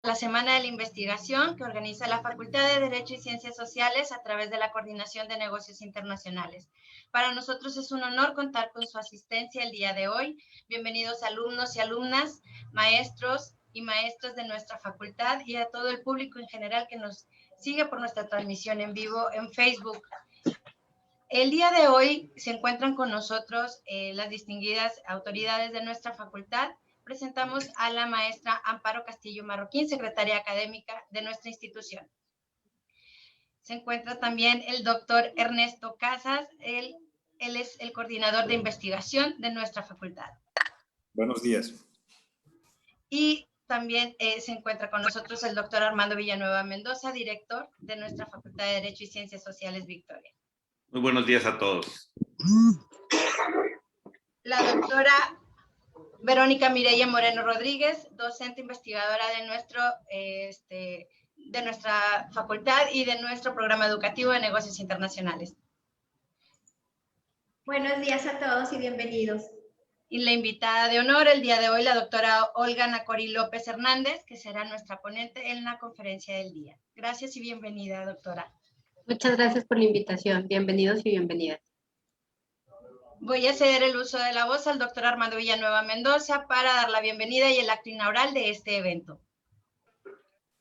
la Semana de la Investigación que organiza la Facultad de Derecho y Ciencias Sociales a través de la Coordinación de Negocios Internacionales. Para nosotros es un honor contar con su asistencia el día de hoy. Bienvenidos alumnos y alumnas, maestros y maestras de nuestra facultad y a todo el público en general que nos sigue por nuestra transmisión en vivo en Facebook. El día de hoy se encuentran con nosotros las distinguidas autoridades de nuestra facultad. Presentamos a la maestra Amparo Castillo Marroquín, secretaria académica de nuestra institución. Se encuentra también el doctor Ernesto Casas, él es el coordinador de investigación de nuestra facultad. Buenos días. Y también se encuentra con nosotros el doctor Armando Villanueva Mendoza, director de nuestra Facultad de Derecho y Ciencias Sociales Victoria. Muy buenos días a todos. La doctora Verónica Mireya Moreno Rodríguez, docente investigadora de nuestra facultad y de nuestro programa educativo de negocios internacionales. Buenos días a todos y bienvenidos. Y la invitada de honor el día de hoy, la doctora Olga Nacori López Hernández, que será nuestra ponente en la conferencia del día. Gracias y bienvenida, doctora. Muchas gracias por la invitación. Bienvenidos y bienvenidas. Voy a ceder el uso de la voz al doctor Armando Villanueva Mendoza para dar la bienvenida y el acto inaugural de este evento.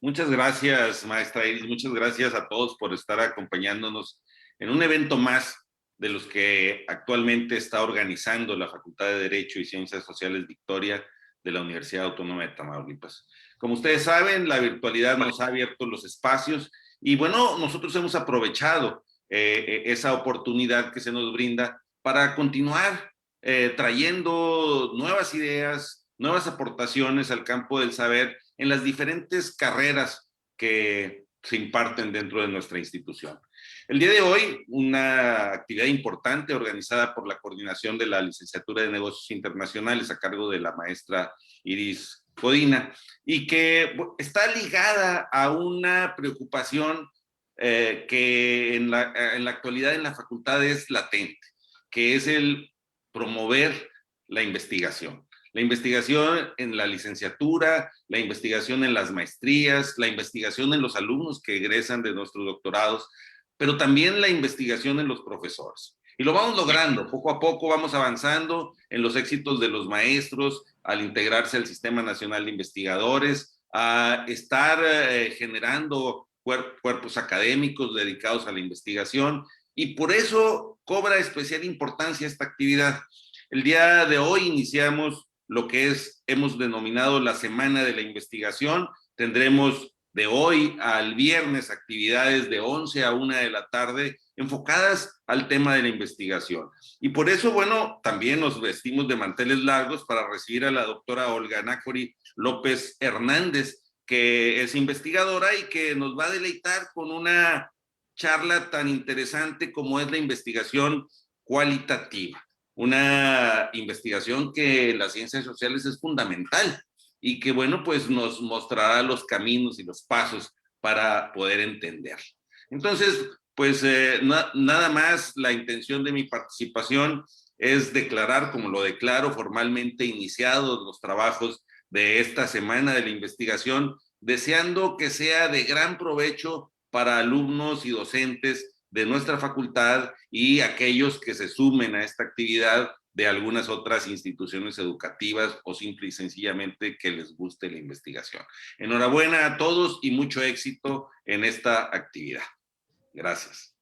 Muchas gracias, maestra Iris. Muchas gracias a todos por estar acompañándonos en un evento más de los que actualmente está organizando la Facultad de Derecho y Ciencias Sociales Victoria de la Universidad Autónoma de Tamaulipas. Como ustedes saben, la virtualidad nos ha abierto los espacios y bueno, nosotros hemos aprovechado esa oportunidad que se nos brinda para continuar trayendo nuevas ideas, nuevas aportaciones al campo del saber en las diferentes carreras que se imparten dentro de nuestra institución. El día de hoy, una actividad importante organizada por la coordinación de la Licenciatura de Negocios Internacionales a cargo de la maestra Iris Codina y que está ligada a una preocupación que en la actualidad en la facultad es latente, que es el promover la investigación. La investigación en la licenciatura, la investigación en las maestrías, la investigación en los alumnos que egresan de nuestros doctorados, pero también la investigación en los profesores. Y lo vamos logrando, poco a poco vamos avanzando en los éxitos de los maestros al integrarse al Sistema Nacional de Investigadores, a estar generando cuerpos académicos dedicados a la investigación, y por eso cobra especial importancia esta actividad. El día de hoy iniciamos lo que hemos denominado la Semana de la Investigación. Tendremos de hoy al viernes actividades de 11 a 1 de la tarde enfocadas al tema de la investigación. Y por eso, bueno, también nos vestimos de manteles largos para recibir a la doctora Olga Nacori López Hernández, que es investigadora y que nos va a deleitar con una charla tan interesante como es la investigación cualitativa. Una investigación que en las ciencias sociales es fundamental y que, bueno, pues nos mostrará los caminos y los pasos para poder entender. Entonces, pues nada más, la intención de mi participación es declarar, como lo declaro formalmente, iniciados los trabajos de esta Semana de la Investigación, deseando que sea de gran provecho para alumnos y docentes de nuestra facultad y aquellos que se sumen a esta actividad de algunas otras instituciones educativas o simple y sencillamente que les guste la investigación. Enhorabuena a todos y mucho éxito en esta actividad. Gracias.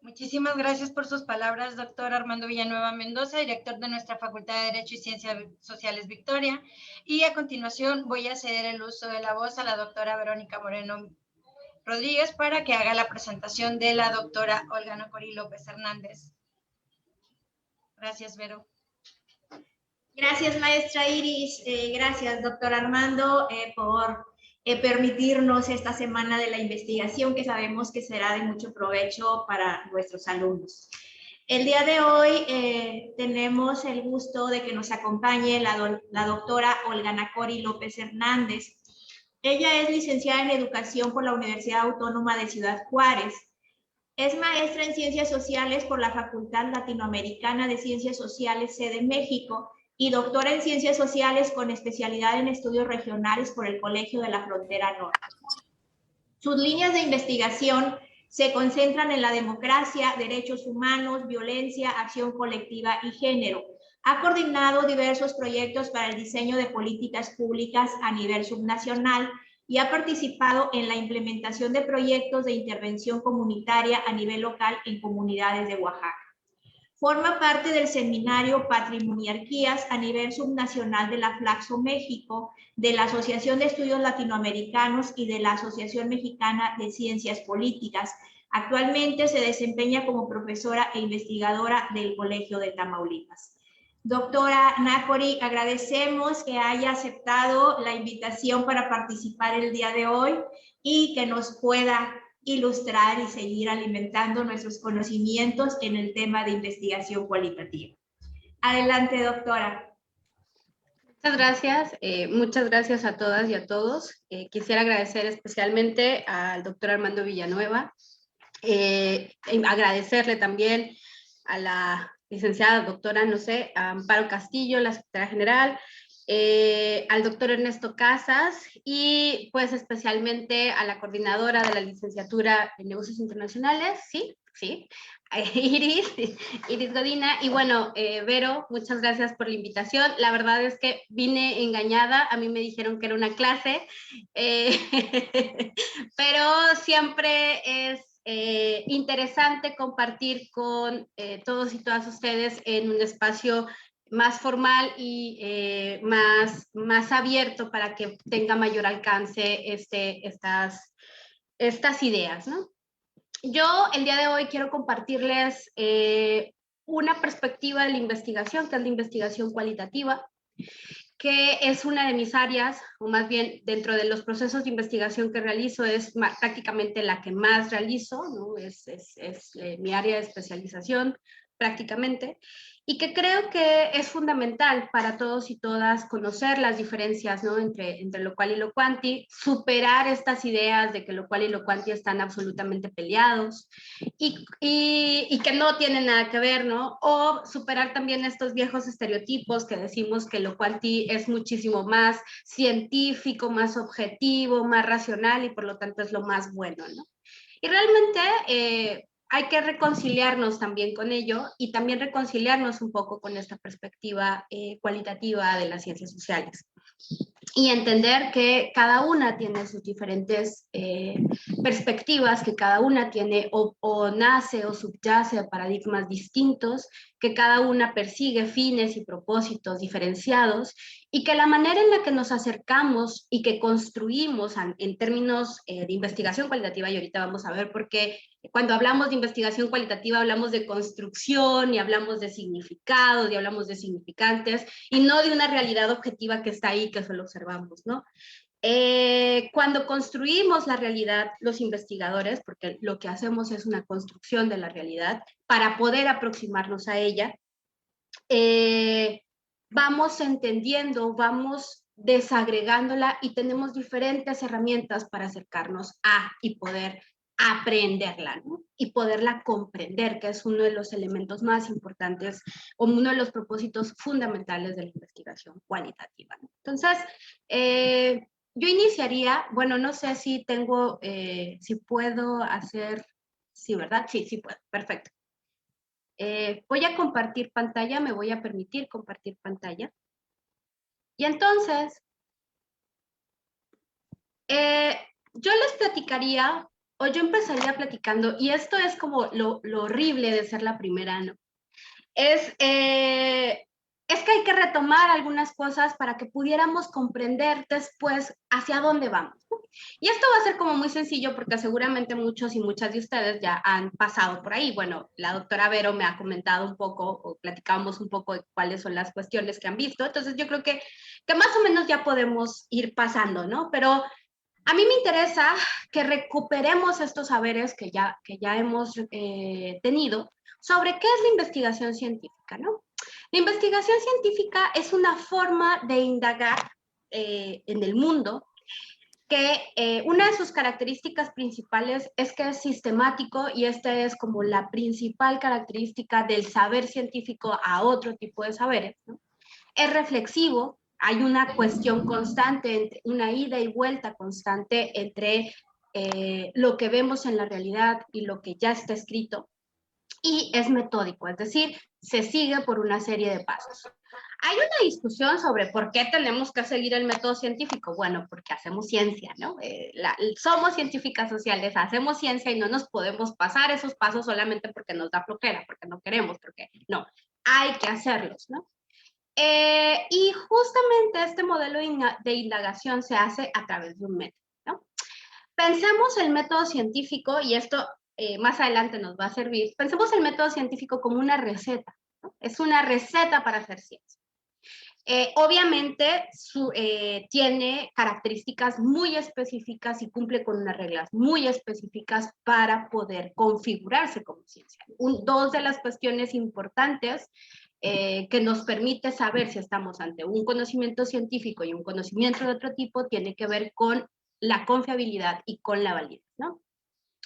Muchísimas gracias por sus palabras, doctor Armando Villanueva Mendoza, director de nuestra Facultad de Derecho y Ciencias Sociales Victoria. Y a continuación voy a ceder el uso de la voz a la doctora Verónica Moreno Rodríguez para que haga la presentación de la doctora Olga Nacori López Hernández. Gracias, Vero. Gracias, maestra Iris. Gracias, doctor Armando, por permitirnos esta Semana de la Investigación que sabemos que será de mucho provecho para nuestros alumnos. El día de hoy tenemos el gusto de que nos acompañe la doctora Olga Nacori López Hernández. Ella es licenciada en Educación por la Universidad Autónoma de Ciudad Juárez. Es maestra en Ciencias Sociales por la Facultad Latinoamericana de Ciencias Sociales, sede México, y doctora en Ciencias Sociales con especialidad en Estudios Regionales por el Colegio de la Frontera Norte. Sus líneas de investigación se concentran en la democracia, derechos humanos, violencia, acción colectiva y género. Ha coordinado diversos proyectos para el diseño de políticas públicas a nivel subnacional y ha participado en la implementación de proyectos de intervención comunitaria a nivel local en comunidades de Oaxaca. Forma parte del seminario Patrimoniarquías a nivel subnacional de la Flaxo México, de la Asociación de Estudios Latinoamericanos y de la Asociación Mexicana de Ciencias Políticas. Actualmente se desempeña como profesora e investigadora del Colegio de Tamaulipas. Doctora Nájori, agradecemos que haya aceptado la invitación para participar el día de hoy y que nos pueda ilustrar y seguir alimentando nuestros conocimientos en el tema de investigación cualitativa. Adelante, doctora. Muchas gracias a todas y a todos. Quisiera agradecer especialmente al doctor Armando Villanueva, agradecerle también a la licenciada doctora, Amparo Castillo, la secretaria general, al doctor Ernesto Casas y pues especialmente a la coordinadora de la licenciatura en negocios internacionales, Iris Godina. Y bueno, Vero, muchas gracias por la invitación. La verdad es que vine engañada, a mí me dijeron que era una clase, pero siempre es interesante compartir con todos y todas ustedes en un espacio más formal y más abierto para que tenga mayor alcance estas ideas, ¿no? Yo el día de hoy quiero compartirles una perspectiva de la investigación, que es la investigación cualitativa, que es una de mis áreas, o más bien dentro de los procesos de investigación que realizo, es prácticamente la que más realizo, ¿no? Es mi área de especialización prácticamente, y que creo que es fundamental para todos y todas conocer las diferencias, ¿no? entre lo cual y lo cuanti, superar estas ideas de que lo cual y lo cuanti están absolutamente peleados y que no tienen nada que ver, ¿no? O superar también estos viejos estereotipos que decimos que lo cuanti es muchísimo más científico, más objetivo, más racional y por lo tanto es lo más bueno, ¿no? Y realmente hay que reconciliarnos también con ello y también reconciliarnos un poco con esta perspectiva cualitativa de las ciencias sociales. Y entender que cada una tiene sus diferentes perspectivas, que cada una tiene o nace o subyace a paradigmas distintos, que cada una persigue fines y propósitos diferenciados y que la manera en la que nos acercamos y que construimos en términos de investigación cualitativa, y ahorita vamos a ver por qué cuando hablamos de investigación cualitativa hablamos de construcción y hablamos de significados y hablamos de significantes y no de una realidad objetiva que está ahí, que solo observamos, ¿no? Cuando construimos la realidad, los investigadores, porque lo que hacemos es una construcción de la realidad para poder aproximarnos a ella, vamos entendiendo, vamos desagregándola y tenemos diferentes herramientas para acercarnos a y poder aprenderla, ¿no? Y poderla comprender, que es uno de los elementos más importantes o uno de los propósitos fundamentales de la investigación cualitativa, ¿no? Entonces, yo iniciaría, bueno, no sé si tengo, si puedo hacer, sí, ¿verdad? Sí puedo, perfecto. Voy a compartir pantalla, me voy a permitir compartir pantalla. Y entonces, yo les platicaría, o yo empezaría platicando, y esto es como lo horrible de ser la primera, ¿no? Es que hay que retomar algunas cosas para que pudiéramos comprender después hacia dónde vamos, ¿no? Y esto va a ser como muy sencillo porque seguramente muchos y muchas de ustedes ya han pasado por ahí. Bueno, la doctora Vero me ha comentado un poco, o platicamos un poco de cuáles son las cuestiones que han visto, entonces yo creo que más o menos ya podemos ir pasando, ¿no? Pero a mí me interesa que recuperemos estos saberes que ya hemos tenido sobre qué es la investigación científica, ¿no? La investigación científica es una forma de indagar en el mundo que una de sus características principales es que es sistemático y esta es como la principal característica del saber científico a otro tipo de saberes, ¿no? es reflexivo, hay una cuestión constante, una ida y vuelta constante entre lo que vemos en la realidad y lo que ya está escrito, y es metódico, es decir, se sigue por una serie de pasos. Hay una discusión sobre por qué tenemos que seguir el método científico. Bueno, porque hacemos ciencia, ¿no? Somos científicas sociales, hacemos ciencia y no nos podemos pasar esos pasos solamente porque nos da flojera, porque no queremos, porque no, hay que hacerlos, ¿no? Y justamente este modelo de indagación se hace a través de un método, ¿no? Pensemos el método científico, y esto más adelante nos va a servir, pensemos el método científico como una receta, ¿no? Es una receta para hacer ciencia. Obviamente tiene características muy específicas y cumple con unas reglas muy específicas para poder configurarse como ciencia. Dos de las cuestiones importantes que nos permite saber si estamos ante un conocimiento científico y un conocimiento de otro tipo tiene que ver con la confiabilidad y con la validez, ¿no?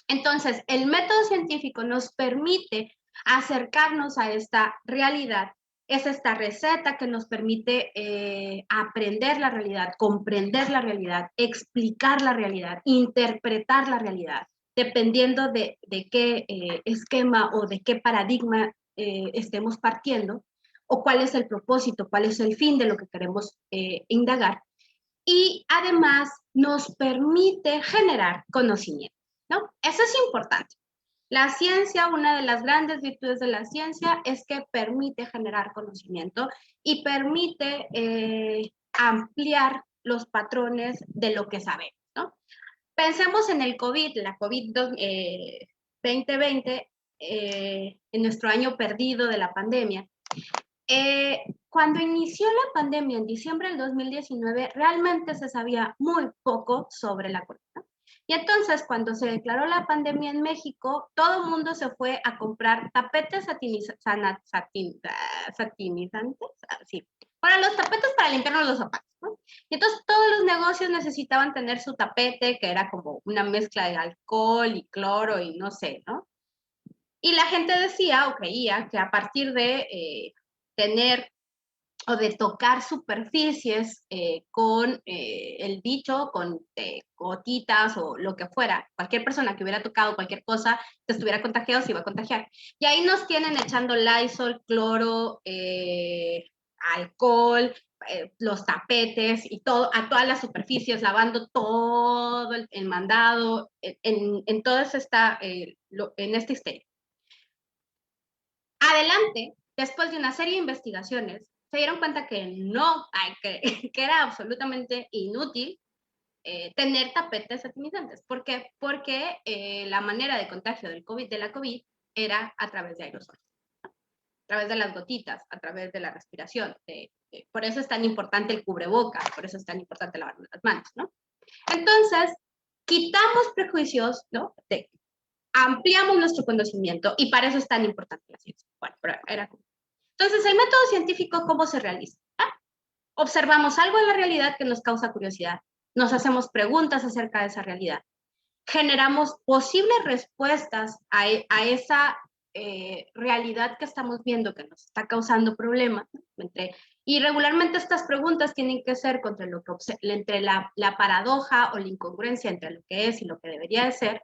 Entonces, el método científico nos permite acercarnos a esta realidad. Es esta receta que nos permite aprender la realidad, comprender la realidad, explicar la realidad, interpretar la realidad, dependiendo de qué esquema o de qué paradigma estemos partiendo, o cuál es el propósito, cuál es el fin de lo que queremos indagar. Y además nos permite generar conocimiento, ¿no? Eso es importante. La ciencia, una de las grandes virtudes de la ciencia es que permite generar conocimiento y permite ampliar los patrones de lo que sabemos, ¿no? Pensemos en el COVID, la COVID 2020, en nuestro año perdido de la pandemia. Cuando inició la pandemia en diciembre del 2019, realmente se sabía muy poco sobre la corona. Y entonces, cuando se declaró la pandemia en México, todo el mundo se fue a comprar tapetes satinizantes, sí, para los tapetes para limpiarnos los zapatos, ¿no? Y entonces todos los negocios necesitaban tener su tapete, que era como una mezcla de alcohol y cloro y no sé, ¿no? Y la gente decía o creía que a partir de tener o de tocar superficies con el bicho, con gotitas o lo que fuera, cualquier persona que hubiera tocado cualquier cosa, que estuviera contagiado, se iba a contagiar. Y ahí nos tienen echando Lysol, cloro, alcohol, los tapetes y todo, a todas las superficies, lavando todo el mandado, en toda esta, en esta histeria. Adelante, después de una serie de investigaciones, se dieron cuenta que no, que era absolutamente inútil tener tapetes satinizantes. ¿Por qué? Porque la manera de contagio de la COVID era a través de aerosoles, ¿no? A través de las gotitas, a través de la respiración. Por eso es tan importante el cubrebocas, por eso es tan importante lavarnos las manos, ¿no? Entonces, quitamos prejuicios, ¿no? Ampliamos nuestro conocimiento y para eso es tan importante la ciencia. Bueno, pero era como... Entonces, el método científico, ¿cómo se realiza? Observamos algo en la realidad que nos causa curiosidad, nos hacemos preguntas acerca de esa realidad, generamos posibles respuestas a esa realidad que estamos viendo que nos está causando problemas, y regularmente estas preguntas tienen que ser entre la paradoja o la incongruencia entre lo que es y lo que debería de ser.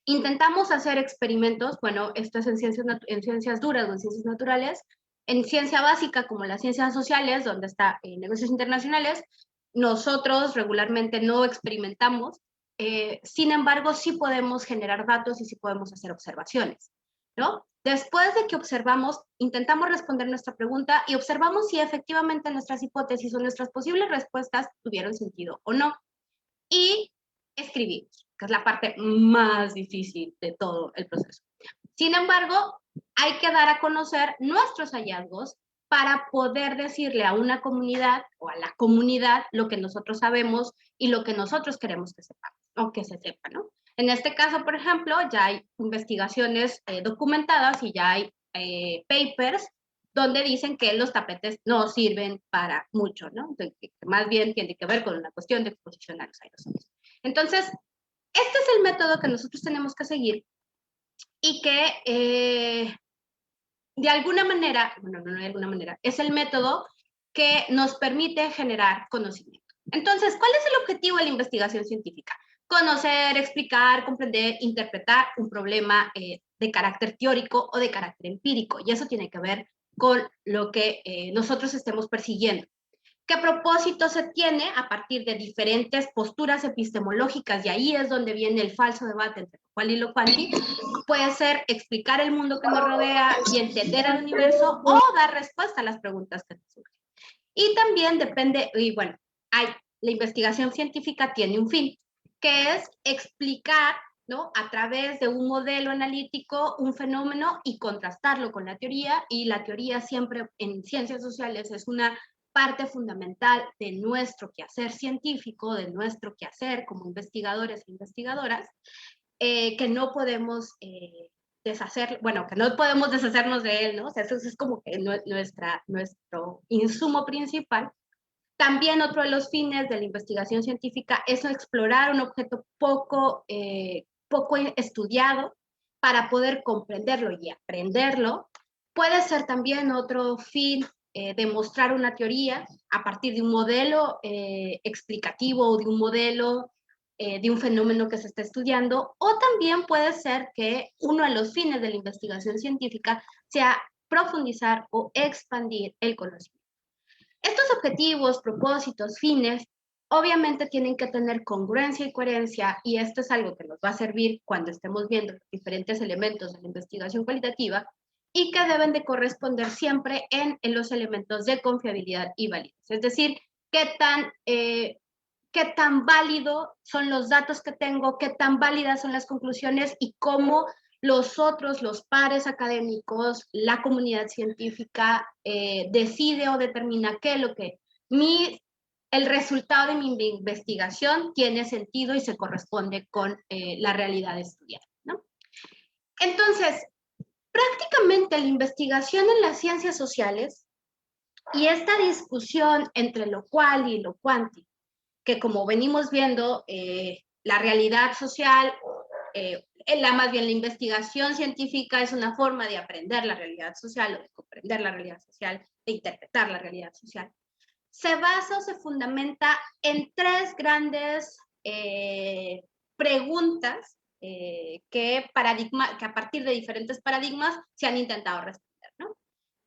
Intentamos hacer experimentos, bueno, esto es en ciencias duras o en ciencias naturales, en ciencia básica como las ciencias sociales, donde está negocios internacionales, nosotros regularmente no experimentamos, sin embargo sí podemos generar datos y sí podemos hacer observaciones, ¿no? Después de que observamos, intentamos responder nuestra pregunta y observamos si efectivamente nuestras hipótesis o nuestras posibles respuestas tuvieron sentido o no. Y escribimos, que es la parte más difícil de todo el proceso. Sin embargo, hay que dar a conocer nuestros hallazgos para poder decirle a una comunidad o a la comunidad lo que nosotros sabemos y lo que nosotros queremos que sepan, o que se sepa, ¿no? En este caso, por ejemplo, ya hay investigaciones documentadas y ya hay papers donde dicen que los tapetes no sirven para mucho, ¿no? Entonces, más bien tiene que ver con una cuestión de exposición a los aerosoles. Entonces, este es el método que nosotros tenemos que seguir y que de alguna manera, bueno, no de alguna manera, es el método que nos permite generar conocimiento. Entonces, ¿cuál es el objetivo de la investigación científica? Conocer, explicar, comprender, interpretar un problema de carácter teórico o de carácter empírico, y eso tiene que ver con lo que nosotros estemos persiguiendo. ¿Qué propósito se tiene a partir de diferentes posturas epistemológicas? Y ahí es donde viene el falso debate entre lo cual y lo cuanti. Puede ser explicar el mundo que nos rodea y entender el universo, o dar respuesta a las preguntas que nos surgen. Y también depende, y bueno, la investigación científica tiene un fin, que es explicar, ¿no?, a través de un modelo analítico un fenómeno y contrastarlo con la teoría, y la teoría siempre en ciencias sociales es una parte fundamental de nuestro quehacer científico, de nuestro quehacer como investigadores e investigadoras, que no podemos deshacernos de él, ¿no? O sea, eso es como que nuestro insumo principal. También otro de los fines de la investigación científica es explorar un objeto poco estudiado para poder comprenderlo y aprenderlo. Puede ser también otro fin demostrar una teoría a partir de un modelo explicativo o de un modelo de un fenómeno que se está estudiando, o también puede ser que uno de los fines de la investigación científica sea profundizar o expandir el conocimiento. Estos objetivos, propósitos, fines, obviamente tienen que tener congruencia y coherencia, y esto es algo que nos va a servir cuando estemos viendo los diferentes elementos de la investigación cualitativa, y que deben de corresponder siempre en los elementos de confiabilidad y validez. Es decir, qué tan válido son los datos que tengo, qué tan válidas son las conclusiones, y cómo los pares académicos, la comunidad científica decide o determina el resultado de mi investigación tiene sentido y se corresponde con la realidad estudiada, ¿no? Entonces, prácticamente la investigación en las ciencias sociales y esta discusión entre lo cual y lo cuanti, que como venimos viendo, la realidad social, más bien la investigación científica es una forma de aprender la realidad social o de comprender la realidad social, de interpretar la realidad social, se basa o se fundamenta en tres grandes preguntas que a partir de diferentes paradigmas se han intentado responder, ¿no?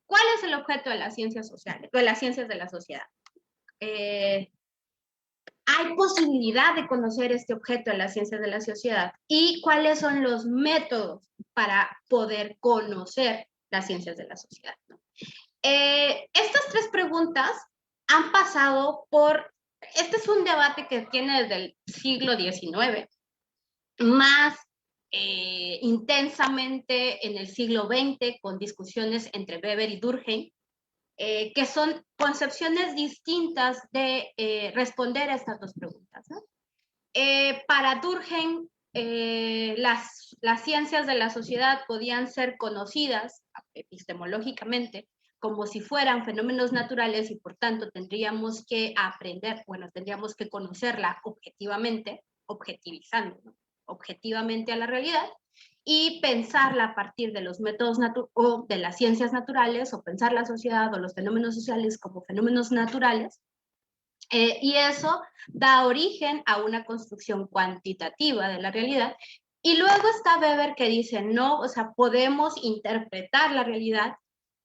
¿Cuál es el objeto de las ciencias sociales, de las ciencias de la sociedad? ¿Hay posibilidad de conocer este objeto de las ciencias de la sociedad? ¿Y cuáles son los métodos para poder conocer las ciencias de la sociedad, ¿no? Estas tres preguntas han pasado este es un debate que tiene desde el siglo XIX, más intensamente en el siglo XX, con discusiones entre Weber y Durkheim, que son concepciones distintas de responder a estas dos preguntas, ¿no? Para Durkheim, las ciencias de la sociedad podían ser conocidas epistemológicamente como si fueran fenómenos naturales, y por tanto tendríamos que tendríamos que conocerla objetivamente, objetivizando, ¿no?, objetivamente a la realidad, y pensarla a partir de los métodos o de las ciencias naturales, o pensar la sociedad o los fenómenos sociales como fenómenos naturales, y eso da origen a una construcción cuantitativa de la realidad. Y luego está Weber, que dice, no, o sea, podemos interpretar la realidad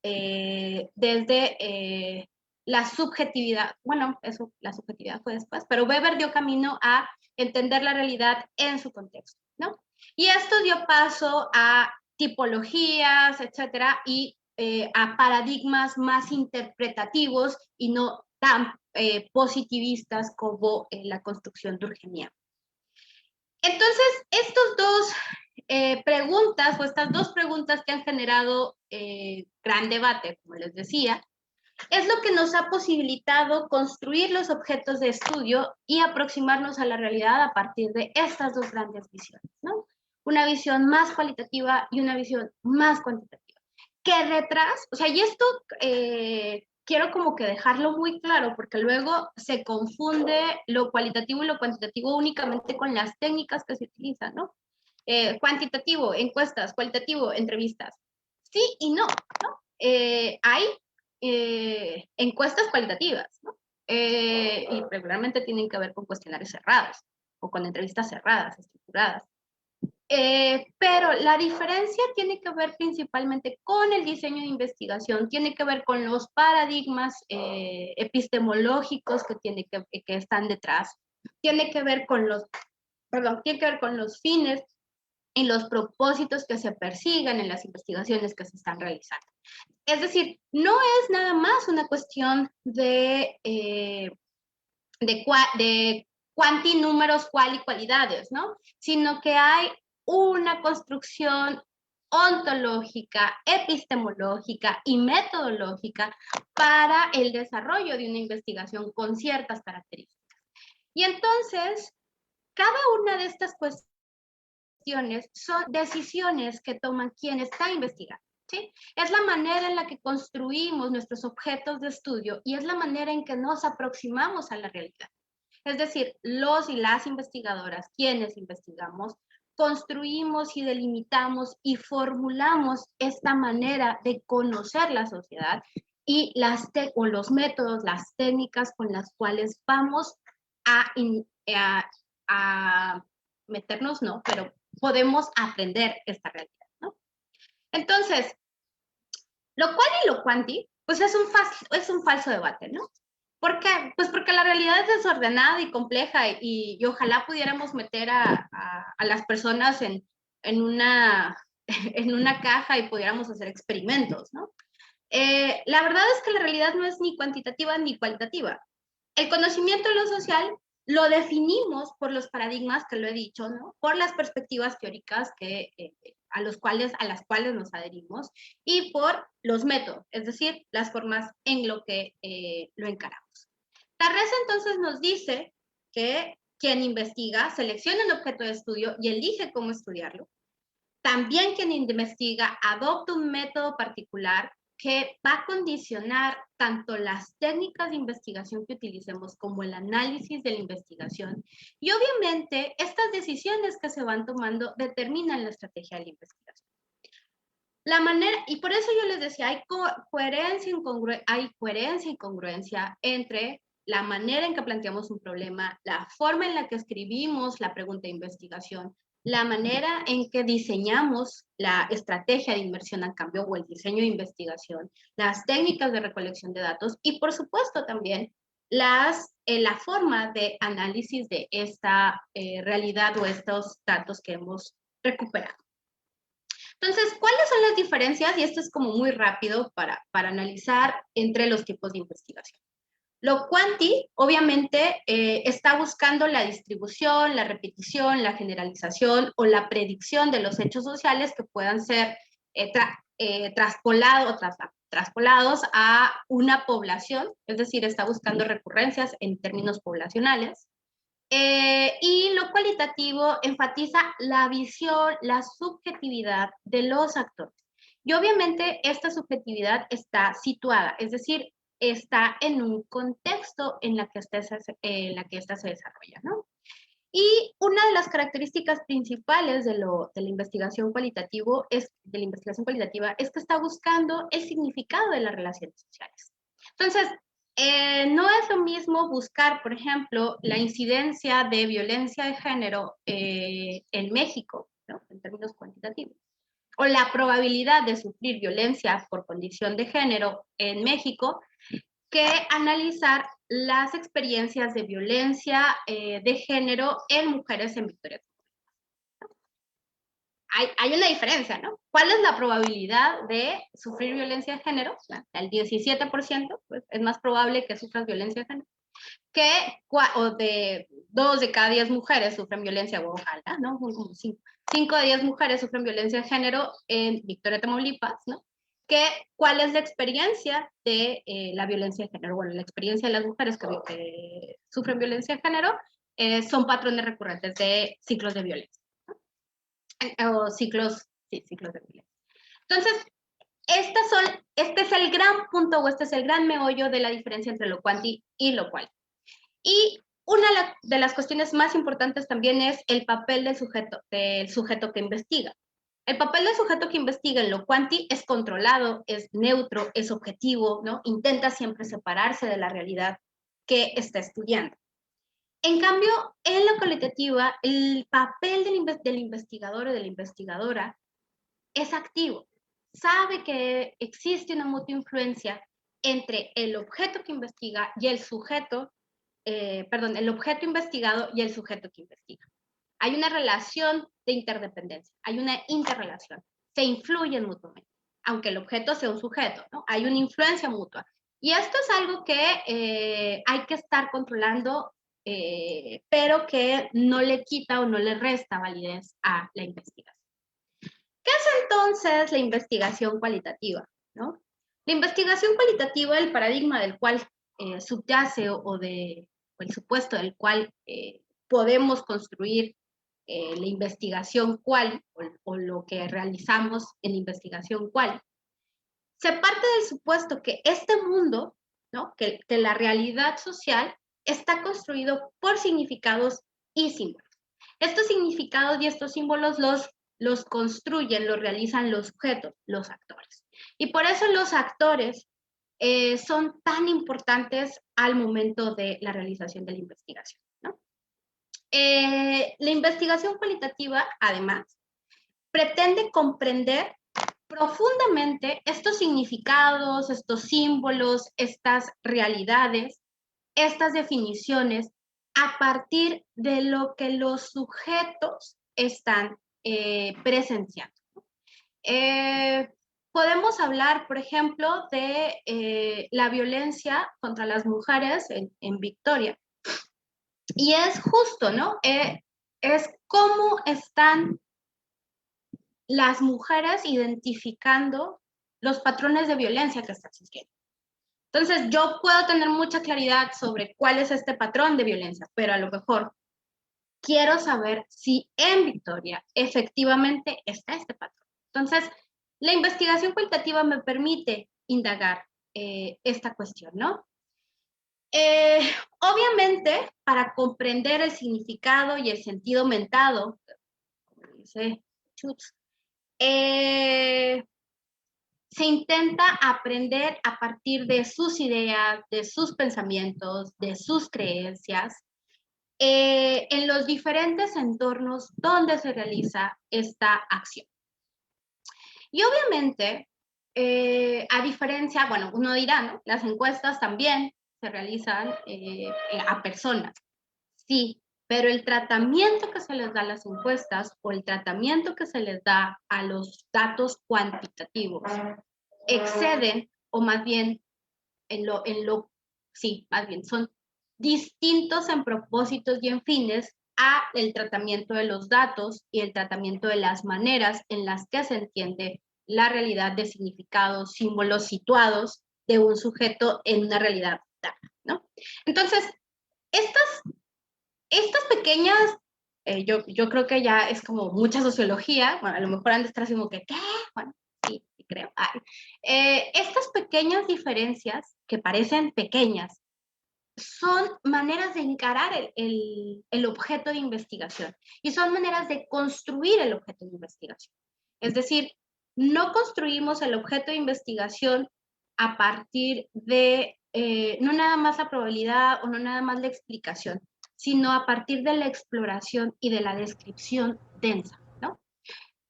desde la subjetividad. Bueno, la subjetividad fue después, pero Weber dio camino a entender la realidad en su contexto, ¿no? Y esto dio paso a tipologías, etcétera, y a paradigmas más interpretativos y no tan positivistas como la construcción durkheimiana. Entonces, estas dos preguntas que han generado gran debate, como les decía, es lo que nos ha posibilitado construir los objetos de estudio y aproximarnos a la realidad a partir de estas dos grandes visiones, ¿no? Una visión más cualitativa y una visión más cuantitativa. Que detrás, o sea, y esto quiero como que dejarlo muy claro, porque luego se confunde lo cualitativo y lo cuantitativo únicamente con las técnicas que se utilizan, ¿no? Cuantitativo, encuestas; cualitativo, entrevistas. Sí y no, ¿no? Hay encuestas cualitativas, ¿no? Y regularmente tienen que ver con cuestionarios cerrados o con entrevistas cerradas, estructuradas. Pero la diferencia tiene que ver principalmente con el diseño de investigación, tiene que ver con los paradigmas epistemológicos que están detrás, tiene que ver con tiene que ver con los fines y los propósitos que se persigan en las investigaciones que se están realizando. Es decir, no es nada más una cuestión de cuanti, números, cual y cualidades, ¿no? Sino que hay una construcción ontológica, epistemológica y metodológica para el desarrollo de una investigación con ciertas características. Y entonces, cada una de estas cuestiones son decisiones que toman quien está investigando, ¿sí? Es la manera en la que construimos nuestros objetos de estudio y es la manera en que nos aproximamos a la realidad. Es decir, los y las investigadoras, quienes investigamos, construimos y delimitamos y formulamos esta manera de conocer la sociedad y los métodos, las técnicas con las cuales vamos a meternos, no, pero podemos aprender esta realidad, ¿no? Entonces, lo cual y lo cuanti, pues es un falso debate, ¿no? ¿Por qué? Pues porque la realidad es desordenada y compleja y ojalá pudiéramos meter a las personas en una caja y pudiéramos hacer experimentos, ¿no? La verdad es que la realidad no es ni cuantitativa ni cualitativa. El conocimiento de lo social lo definimos por los paradigmas que lo he dicho, ¿no? Por las perspectivas teóricas a las cuales nos adherimos y por los métodos, es decir, las formas en lo que lo encaramos. Tarrés entonces nos dice que quien investiga selecciona el objeto de estudio y elige cómo estudiarlo. También quien investiga adopta un método particular que va a condicionar tanto las técnicas de investigación que utilicemos como el análisis de la investigación. Y obviamente estas decisiones que se van tomando determinan la estrategia de la investigación. Y por eso yo les decía, hay coherencia y congruencia entre la manera en que planteamos un problema, la forma en la que escribimos la pregunta de investigación, la manera en que diseñamos la estrategia de inmersión al cambio o el diseño de investigación, las técnicas de recolección de datos y, por supuesto, también la forma de análisis de esta realidad o estos datos que hemos recuperado. Entonces, ¿cuáles son las diferencias? Y esto es como muy rápido para analizar entre los tipos de investigación. Lo cuanti, obviamente, está buscando la distribución, la repetición, la generalización o la predicción de los hechos sociales que puedan ser traspolados a una población, es decir, está buscando recurrencias en términos poblacionales. Y lo cualitativo enfatiza la visión, la subjetividad de los actores. Y obviamente esta subjetividad está situada, es decir, está en un contexto en la que esta se desarrolla, ¿no? Y una de las características principales de la investigación cualitativa es que está buscando el significado de las relaciones sociales. Entonces, no es lo mismo buscar, por ejemplo, la incidencia de violencia de género en México, ¿no? En términos cuantitativos, o la probabilidad de sufrir violencia por condición de género en México, que analizar las experiencias de violencia de género en mujeres en Victoria. Hay una diferencia, ¿no? ¿Cuál es la probabilidad de sufrir violencia de género? El 17%, pues, es más probable que sufras violencia de género, o de 2 de cada 10 mujeres sufren violencia, o ojalá, ¿no? Como 5 de 10 mujeres sufren violencia de género en Victoria, Tamaulipas, ¿no? ¿Cuál es la experiencia de la violencia de género? Bueno, la experiencia de las mujeres que sufren violencia de género son patrones recurrentes de ciclos de violencia, ¿no? O ciclos de violencia. Entonces, este es el gran punto o este es el gran meollo de la diferencia entre lo cuanti y lo cual. Y una de las cuestiones más importantes también es el papel del sujeto que investiga. El papel del sujeto que investiga en lo cuanti es controlado, es neutro, es objetivo, ¿no? Intenta siempre separarse de la realidad que está estudiando. En cambio, en la cualitativa, el papel del investigador o de la investigadora es activo. Sabe que existe una mutua influencia entre el objeto que investiga y el sujeto, el objeto investigado y el sujeto que investiga. Hay una relación de interdependencia, hay una interrelación, se influyen mutuamente, aunque el objeto sea un sujeto, ¿no? Hay una influencia mutua. Y esto es algo que hay que estar controlando, pero que no le quita o no le resta validez a la investigación. ¿Qué es entonces la investigación cualitativa? ¿No? La investigación cualitativa, el paradigma del cual subyace o el supuesto del cual podemos construir la investigación cual o lo que realizamos en investigación cual, se parte del supuesto que este mundo, ¿no? que la realidad social está construido por significados y símbolos. Estos significados y estos símbolos los construyen, los realizan los sujetos, los actores. Y por eso los actores son tan importantes al momento de la realización de la investigación, ¿no? La investigación cualitativa, además, pretende comprender profundamente estos significados, estos símbolos, estas realidades, estas definiciones, a partir de lo que los sujetos están presenciando. Podemos hablar, por ejemplo, de la violencia contra las mujeres en Victoria. Y es justo, ¿no? Es cómo están las mujeres identificando los patrones de violencia que están sufriendo. Entonces, yo puedo tener mucha claridad sobre cuál es este patrón de violencia, pero a lo mejor quiero saber si en Victoria efectivamente está este patrón. Entonces, la investigación cualitativa me permite indagar esta cuestión, ¿no? Obviamente, para comprender el significado y el sentido mentado, como dice Schutz, se intenta aprender a partir de sus ideas, de sus pensamientos, de sus creencias, en los diferentes entornos donde se realiza esta acción. Y obviamente, a diferencia, bueno, uno dirá, ¿no? Las encuestas también se realizan a personas, sí, pero el tratamiento que se les da a las encuestas o el tratamiento que se les da a los datos cuantitativos exceden, o más bien, más bien, son distintos en propósitos y en fines a el tratamiento de los datos y el tratamiento de las maneras en las que se entiende la realidad de significados, símbolos situados de un sujeto en una realidad dada, ¿no? Entonces, estas pequeñas, yo creo que ya es como mucha sociología, bueno, a lo mejor han de estar así como que, ¿qué? Bueno, sí creo. Estas pequeñas diferencias, que parecen pequeñas, son maneras de encarar el objeto de investigación y son maneras de construir el objeto de investigación. Es decir, no construimos el objeto de investigación a partir de no nada más la probabilidad o no nada más la explicación, sino a partir de la exploración y de la descripción densa, ¿no?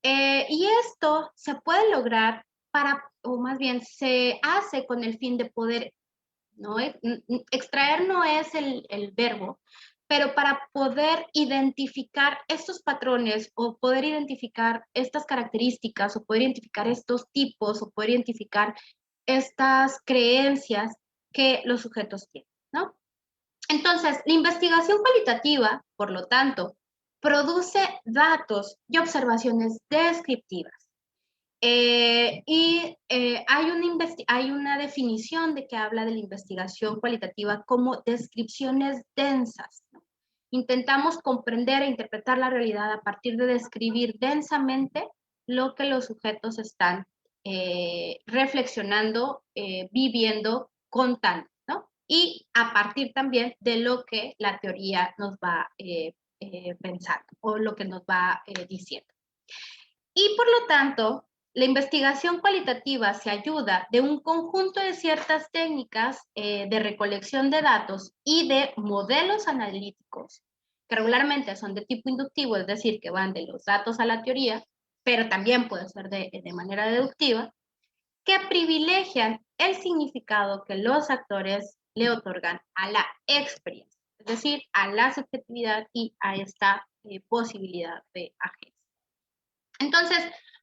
Y esto se puede lograr o más bien se hace con el fin de poder, ¿no? Extraer no es el verbo, pero para poder identificar estos patrones o poder identificar estas características o poder identificar estos tipos o poder identificar estas creencias que los sujetos tienen, ¿no? Entonces, la investigación cualitativa, por lo tanto, produce datos y observaciones descriptivas. Hay una definición de que habla de la investigación cualitativa como descripciones densas, ¿no? Intentamos comprender e interpretar la realidad a partir de describir densamente lo que los sujetos están reflexionando, viviendo, contando, ¿no? Y a partir también de lo que la teoría nos va pensando o lo que nos va diciendo. Y por lo tanto, la investigación cualitativa se ayuda de un conjunto de ciertas técnicas de recolección de datos y de modelos analíticos, que regularmente son de tipo inductivo, es decir, que van de los datos a la teoría, pero también puede ser de manera deductiva, que privilegian el significado que los actores le otorgan a la experiencia, es decir, a la subjetividad y a esta posibilidad de agencia. Entonces,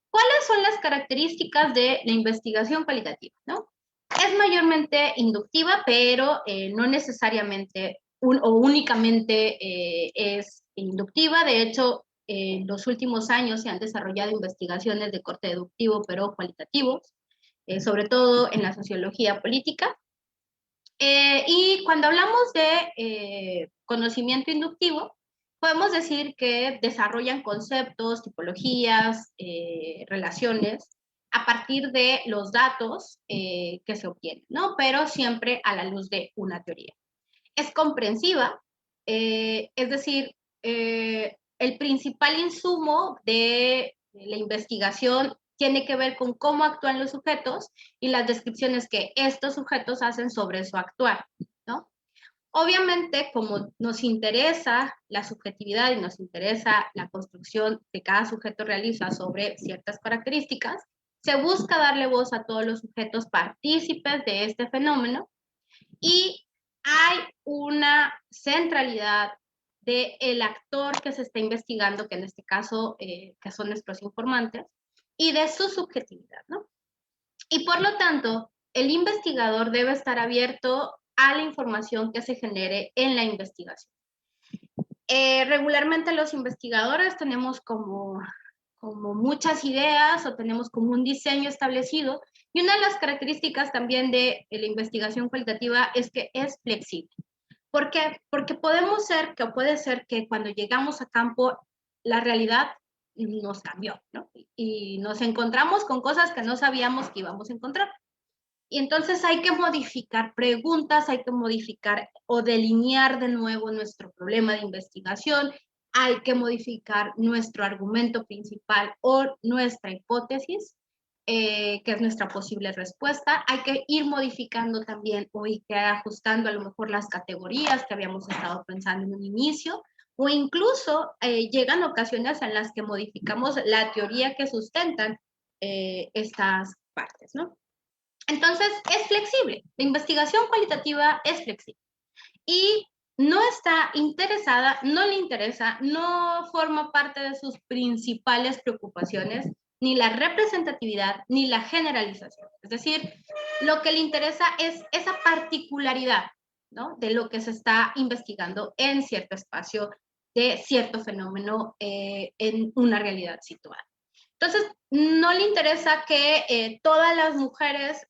¿cuáles son las características de la investigación cualitativa? ¿No? Es mayormente inductiva, pero no necesariamente o únicamente es inductiva. De hecho, en los últimos años se han desarrollado investigaciones de corte deductivo, pero cualitativos, sobre todo en la sociología política. Y cuando hablamos de conocimiento inductivo, podemos decir que desarrollan conceptos, tipologías, relaciones a partir de los datos que se obtienen, ¿no? Pero siempre a la luz de una teoría. Es comprensiva, es decir, el principal insumo de la investigación tiene que ver con cómo actúan los sujetos y las descripciones que estos sujetos hacen sobre su actuar, ¿no? Obviamente, como nos interesa la subjetividad y nos interesa la construcción que cada sujeto realiza sobre ciertas características, se busca darle voz a todos los sujetos partícipes de este fenómeno y hay una centralidad del actor que se está investigando, que en este caso que son nuestros informantes, y de su subjetividad, ¿no? Y por lo tanto, el investigador debe estar abierto a la información que se genere en la investigación. Regularmente los investigadores tenemos como muchas ideas o tenemos como un diseño establecido, y una de las características también de la investigación cualitativa es que es flexible. ¿Por qué? Porque podemos ser, que puede ser que cuando llegamos a campo, la realidad nos cambió, ¿no? Y nos encontramos con cosas que no sabíamos que íbamos a encontrar. Y entonces hay que modificar preguntas, hay que modificar o delinear de nuevo nuestro problema de investigación, hay que modificar nuestro argumento principal o nuestra hipótesis, que es nuestra posible respuesta. Hay que ir modificando también o ir ajustando a lo mejor las categorías que habíamos estado pensando en un inicio, o incluso llegan ocasiones en las que modificamos la teoría que sustentan estas partes, ¿no? Entonces, es flexible. La investigación cualitativa es flexible. Y no está interesada, no le interesa, no forma parte de sus principales preocupaciones, ni la representatividad, ni la generalización. Es decir, lo que le interesa es esa particularidad, ¿no? De lo que se está investigando en cierto espacio, de cierto fenómeno en una realidad situada. Entonces, no le interesa que todas las mujeres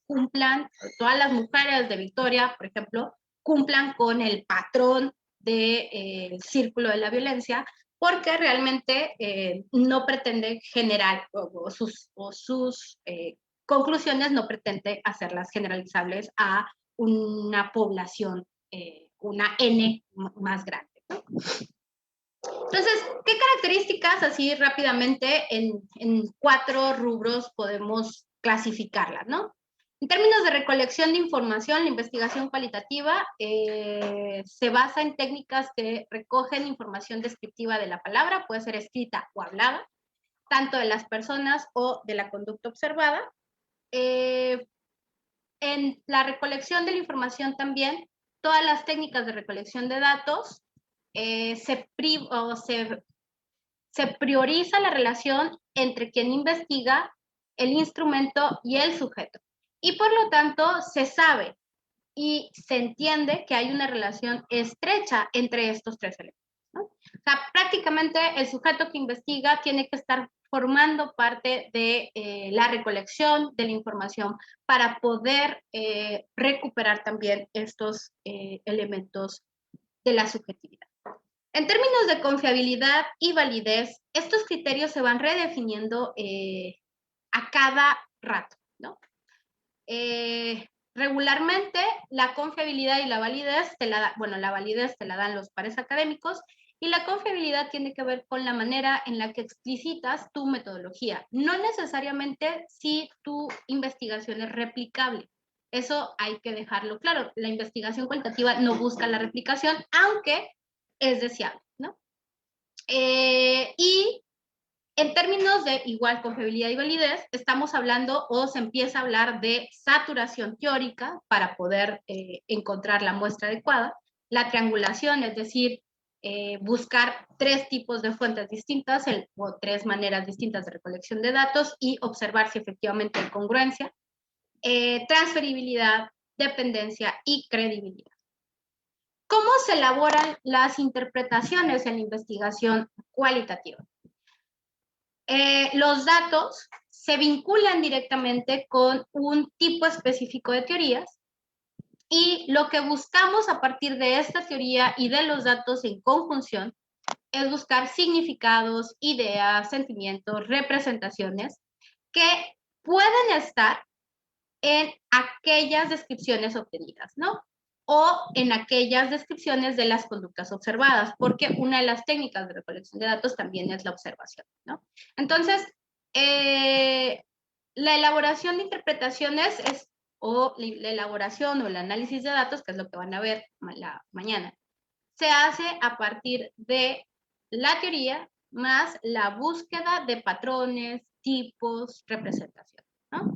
cumplan, todas las mujeres de Victoria, por ejemplo, cumplan con el patrón del círculo de la violencia, porque realmente no pretende generar, o sus conclusiones no pretende hacerlas generalizables a una población, una N más grande, ¿no? Entonces, ¿qué características, así rápidamente, en 4 rubros podemos clasificarlas, ¿no? En términos de recolección de información, la investigación cualitativa se basa en técnicas que recogen información descriptiva de la palabra, puede ser escrita o hablada, tanto de las personas o de la conducta observada. En la recolección de la información también, todas las técnicas de recolección de datos, se prioriza la relación entre quien investiga, el instrumento y el sujeto. Y por lo tanto, se sabe y se entiende que hay una relación estrecha entre estos 3 elementos, ¿no? O sea, prácticamente el sujeto que investiga tiene que estar formando parte de la recolección de la información para poder recuperar también estos elementos de la subjetividad. En términos de confiabilidad y validez, estos criterios se van redefiniendo a cada rato, ¿no? Regularmente, la confiabilidad y la validez, la validez te la dan los pares académicos Y la confiabilidad tiene que ver con la manera en la que explicitas tu metodología, no necesariamente si tu investigación es replicable. Eso hay que dejarlo claro. La investigación cualitativa no busca la replicación, aunque es deseable, ¿no? Y en términos de igual confiabilidad y validez, estamos hablando o se empieza a hablar de saturación teórica para poder encontrar la muestra adecuada, la triangulación, es decir, buscar 3 tipos de fuentes distintas o 3 maneras distintas de recolección de datos y observar si efectivamente hay congruencia, transferibilidad, dependencia y credibilidad. ¿Cómo se elaboran las interpretaciones en la investigación cualitativa? Los datos se vinculan directamente con un tipo específico de teorías y lo que buscamos a partir de esta teoría y de los datos en conjunción es buscar significados, ideas, sentimientos, representaciones que pueden estar en aquellas descripciones obtenidas, ¿no? O en aquellas descripciones de las conductas observadas, porque una de las técnicas de recolección de datos también es la observación, ¿no? Entonces, la elaboración de interpretaciones o la elaboración o el análisis de datos, que es lo que van a ver mañana, se hace a partir de la teoría más la búsqueda de patrones, tipos, representación, ¿no?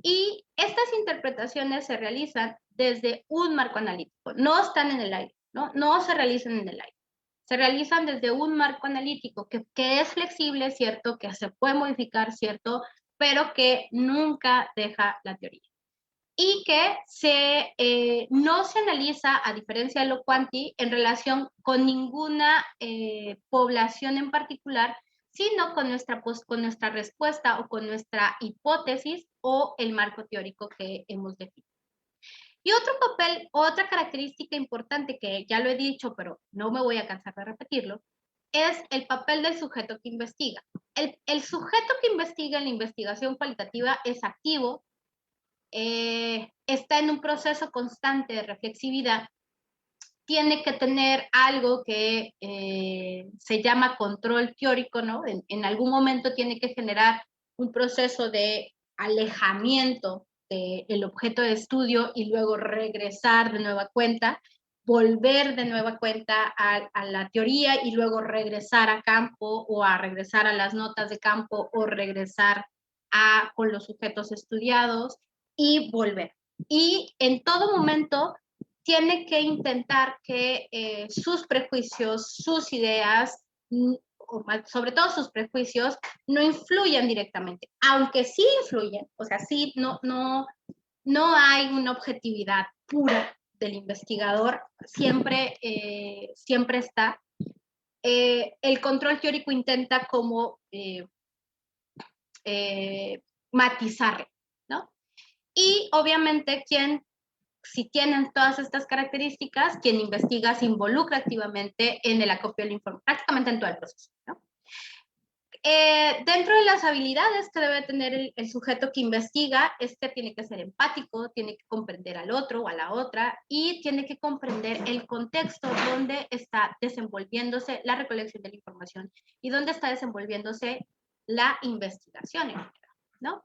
Y estas interpretaciones se realizan desde un marco analítico, no están en el aire, no se realizan en el aire. Se realizan desde un marco analítico que es flexible, cierto, que se puede modificar, cierto, pero que nunca deja la teoría. Y que no se analiza, a diferencia de lo cuanti, en relación con ninguna población en particular, sino con nuestra respuesta o con nuestra hipótesis o el marco teórico que hemos definido. Y otra característica importante que ya lo he dicho, pero no me voy a cansar de repetirlo, es el papel del sujeto que investiga. El sujeto que investiga en la investigación cualitativa es activo, está en un proceso constante de reflexividad, tiene que tener algo que se llama control teórico, ¿no? En algún momento tiene que generar un proceso de alejamiento del objeto de estudio y luego regresar de nueva cuenta, volver de nueva cuenta a la teoría y luego regresar a campo o a regresar a las notas de campo o regresar con los sujetos estudiados y volver. Y en todo momento tiene que intentar que sus prejuicios, sus ideas, sobre todo sus prejuicios, no influyan directamente, aunque sí influyen, o sea, sí, no hay una objetividad pura del investigador, siempre está. El control teórico intenta como matizarlo, ¿no? Y obviamente si tienen todas estas características, quien investiga se involucra activamente en el acopio del informe, prácticamente en todo el proceso, ¿no? Dentro de las habilidades que debe tener el sujeto que investiga, tiene que ser empático, tiene que comprender al otro o a la otra y tiene que comprender el contexto donde está desenvolviéndose la recolección de la información y donde está desenvolviéndose la investigación, ¿no?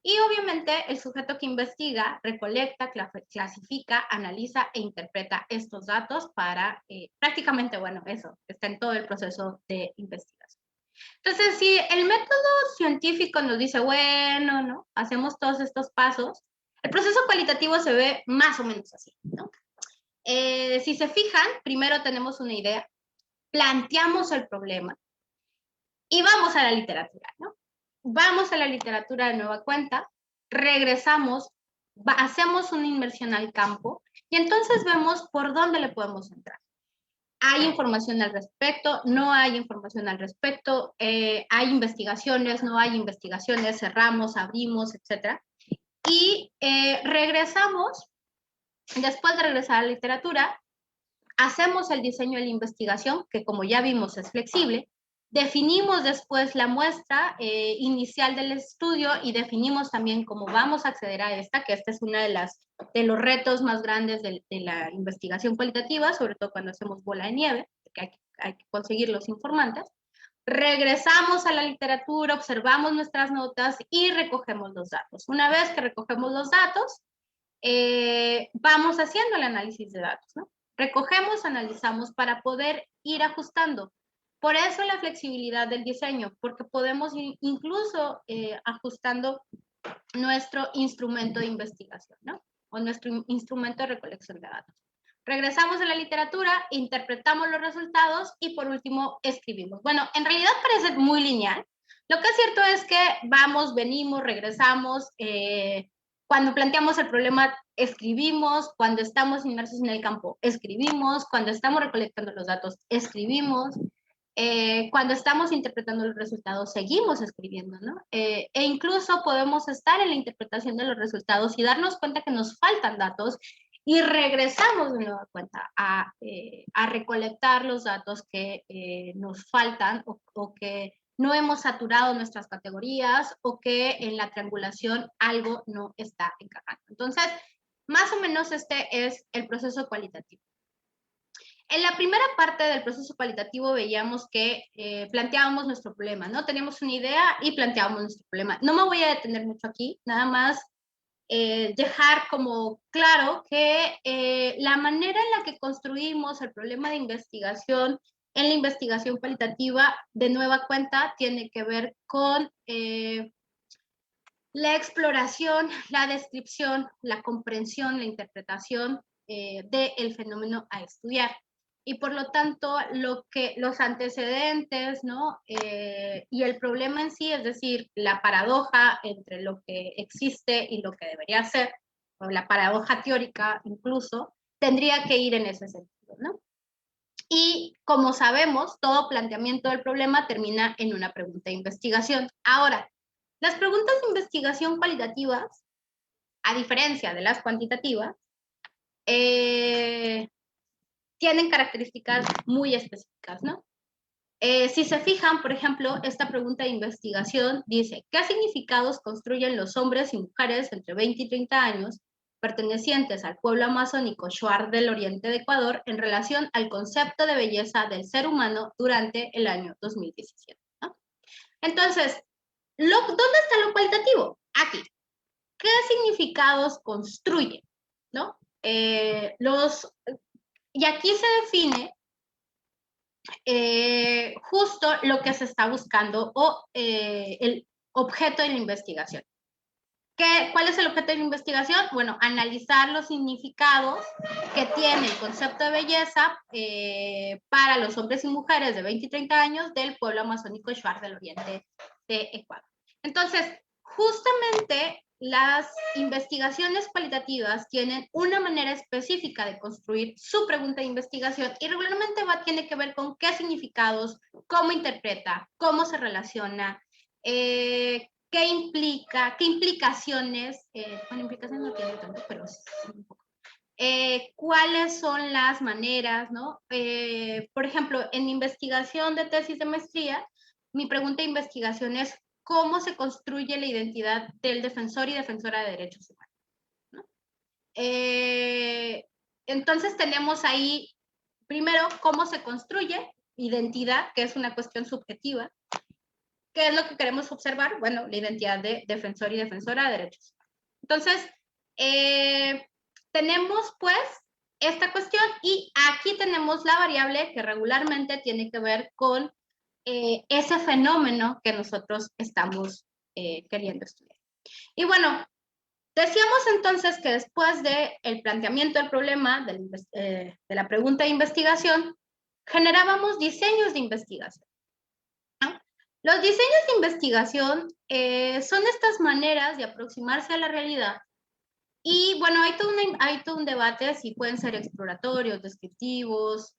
Y obviamente el sujeto que investiga recolecta, clasifica, analiza e interpreta estos datos para prácticamente, bueno, eso, está en todo el proceso de investigación. Entonces, si el método científico nos dice, bueno, ¿no? Hacemos todos estos pasos, el proceso cualitativo se ve más o menos así, ¿no? Si se fijan, primero tenemos una idea, planteamos el problema y vamos a la literatura, ¿no? Vamos a la literatura de nueva cuenta, regresamos, hacemos una inmersión al campo y entonces vemos por dónde le podemos entrar. ¿Hay información al respecto? ¿No hay información al respecto? ¿Hay investigaciones? ¿No hay investigaciones? ¿Cerramos? ¿Abrimos? Etcétera. Y regresamos, después de regresar a la literatura, hacemos el diseño de la investigación, que como ya vimos es flexible, definimos después la muestra inicial del estudio y definimos también cómo vamos a acceder a esta, que esta es una de los retos más grandes de la investigación cualitativa, sobre todo cuando hacemos bola de nieve, que hay que conseguir los informantes. Regresamos a la literatura, observamos nuestras notas y recogemos los datos. Una vez que recogemos los datos, vamos haciendo el análisis de datos, ¿no? Recogemos, analizamos para poder ir ajustando. Por eso la flexibilidad del diseño, porque podemos ir incluso ajustando nuestro instrumento de investigación, ¿no? O nuestro instrumento de recolección de datos. Regresamos a la literatura, interpretamos los resultados y por último escribimos. Bueno, en realidad parece muy lineal. Lo que es cierto es que vamos, venimos, regresamos. Cuando planteamos el problema, escribimos. Cuando estamos inmersos en el campo, escribimos. Cuando estamos recolectando los datos, escribimos. Cuando estamos interpretando los resultados, seguimos escribiendo, ¿no? E incluso podemos estar en la interpretación de los resultados y darnos cuenta que nos faltan datos y regresamos de nueva cuenta a recolectar los datos que nos faltan o que no hemos saturado nuestras categorías o que en la triangulación algo no está encajando. Entonces, más o menos este es el proceso cualitativo. En la primera parte del proceso cualitativo veíamos que planteábamos nuestro problema, ¿no? Teníamos una idea y planteábamos nuestro problema. No me voy a detener mucho aquí, nada más dejar como claro que la manera en la que construimos el problema de investigación en la investigación cualitativa, de nueva cuenta, tiene que ver con la exploración, la descripción, la comprensión, la interpretación del fenómeno a estudiar. Y por lo tanto, los antecedentes, ¿no? Y el problema en sí, es decir, la paradoja entre lo que existe y lo que debería ser, o la paradoja teórica incluso, tendría que ir en ese sentido, ¿no? Y como sabemos, todo planteamiento del problema termina en una pregunta de investigación. Ahora, las preguntas de investigación cualitativas, a diferencia de las cuantitativas, tienen características muy específicas, ¿no? Si se fijan, por ejemplo, esta pregunta de investigación dice, ¿qué significados construyen los hombres y mujeres entre 20 y 30 años pertenecientes al pueblo amazónico Shuar del oriente de Ecuador en relación al concepto de belleza del ser humano durante el año 2017? ¿No? Entonces, ¿dónde está lo cualitativo? Aquí. ¿Qué significados construyen? ¿No? Y aquí se define justo lo que se está buscando o el objeto de la investigación. ¿Cuál es el objeto de la investigación? Bueno, analizar los significados que tiene el concepto de belleza para los hombres y mujeres de 20 y 30 años del pueblo amazónico Shuar del oriente de Ecuador. Entonces, justamente las investigaciones cualitativas tienen una manera específica de construir su pregunta de investigación y regularmente tiene que ver con qué significados, cómo interpreta, cómo se relaciona, qué implica, qué implicaciones, bueno, implicaciones no tiene tanto, pero sí un poco. ¿Cuáles son las maneras, ¿no? Por ejemplo, en mi investigación de tesis de maestría, mi pregunta de investigación es cómo se construye la identidad del defensor y defensora de derechos humanos, ¿no? Entonces tenemos ahí, primero, cómo se construye identidad, que es una cuestión subjetiva. ¿Qué es lo que queremos observar? Bueno, la identidad de defensor y defensora de derechos humanos. Entonces, tenemos pues esta cuestión y aquí tenemos la variable que regularmente tiene que ver con ese fenómeno que nosotros estamos queriendo estudiar. Y bueno, decíamos entonces que después del planteamiento del problema, de la pregunta de investigación, generábamos diseños de investigación, ¿no? Los diseños de investigación son estas maneras de aproximarse a la realidad. Y bueno, hay todo un debate si pueden ser exploratorios, descriptivos,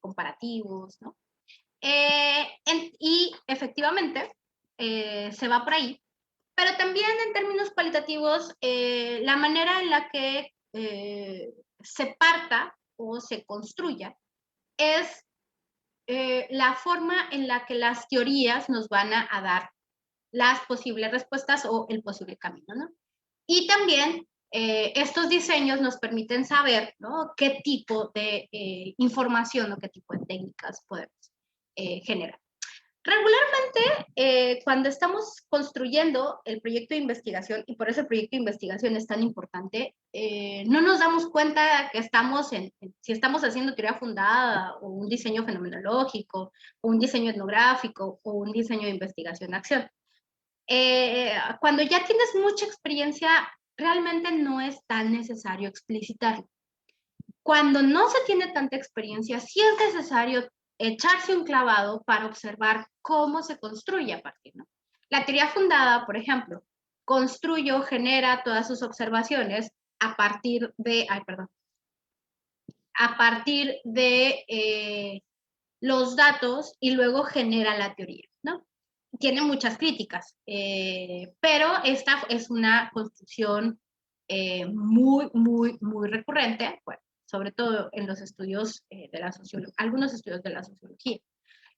comparativos, ¿no? Y efectivamente se va por ahí, pero también en términos cualitativos, la manera en la que se parta o se construya es la forma en la que las teorías nos van a dar las posibles respuestas o el posible camino, ¿no? Y también estos diseños nos permiten saber, ¿no?, qué tipo de información o qué tipo de técnicas podemos genera. Regularmente, cuando estamos construyendo el proyecto de investigación, y por eso el proyecto de investigación es tan importante, no nos damos cuenta que si estamos haciendo teoría fundada, o un diseño fenomenológico, o un diseño etnográfico, o un diseño de investigación-acción. Cuando ya tienes mucha experiencia, realmente no es tan necesario explicitarlo. Cuando no se tiene tanta experiencia, sí es necesario echarse un clavado para observar cómo se construye a partir, ¿no? La teoría fundada, por ejemplo, genera todas sus observaciones a partir de los datos y luego genera la teoría, ¿no? Tiene muchas críticas, pero esta es una construcción muy recurrente, bueno, sobre todo en los estudios de la sociología, algunos estudios de la sociología.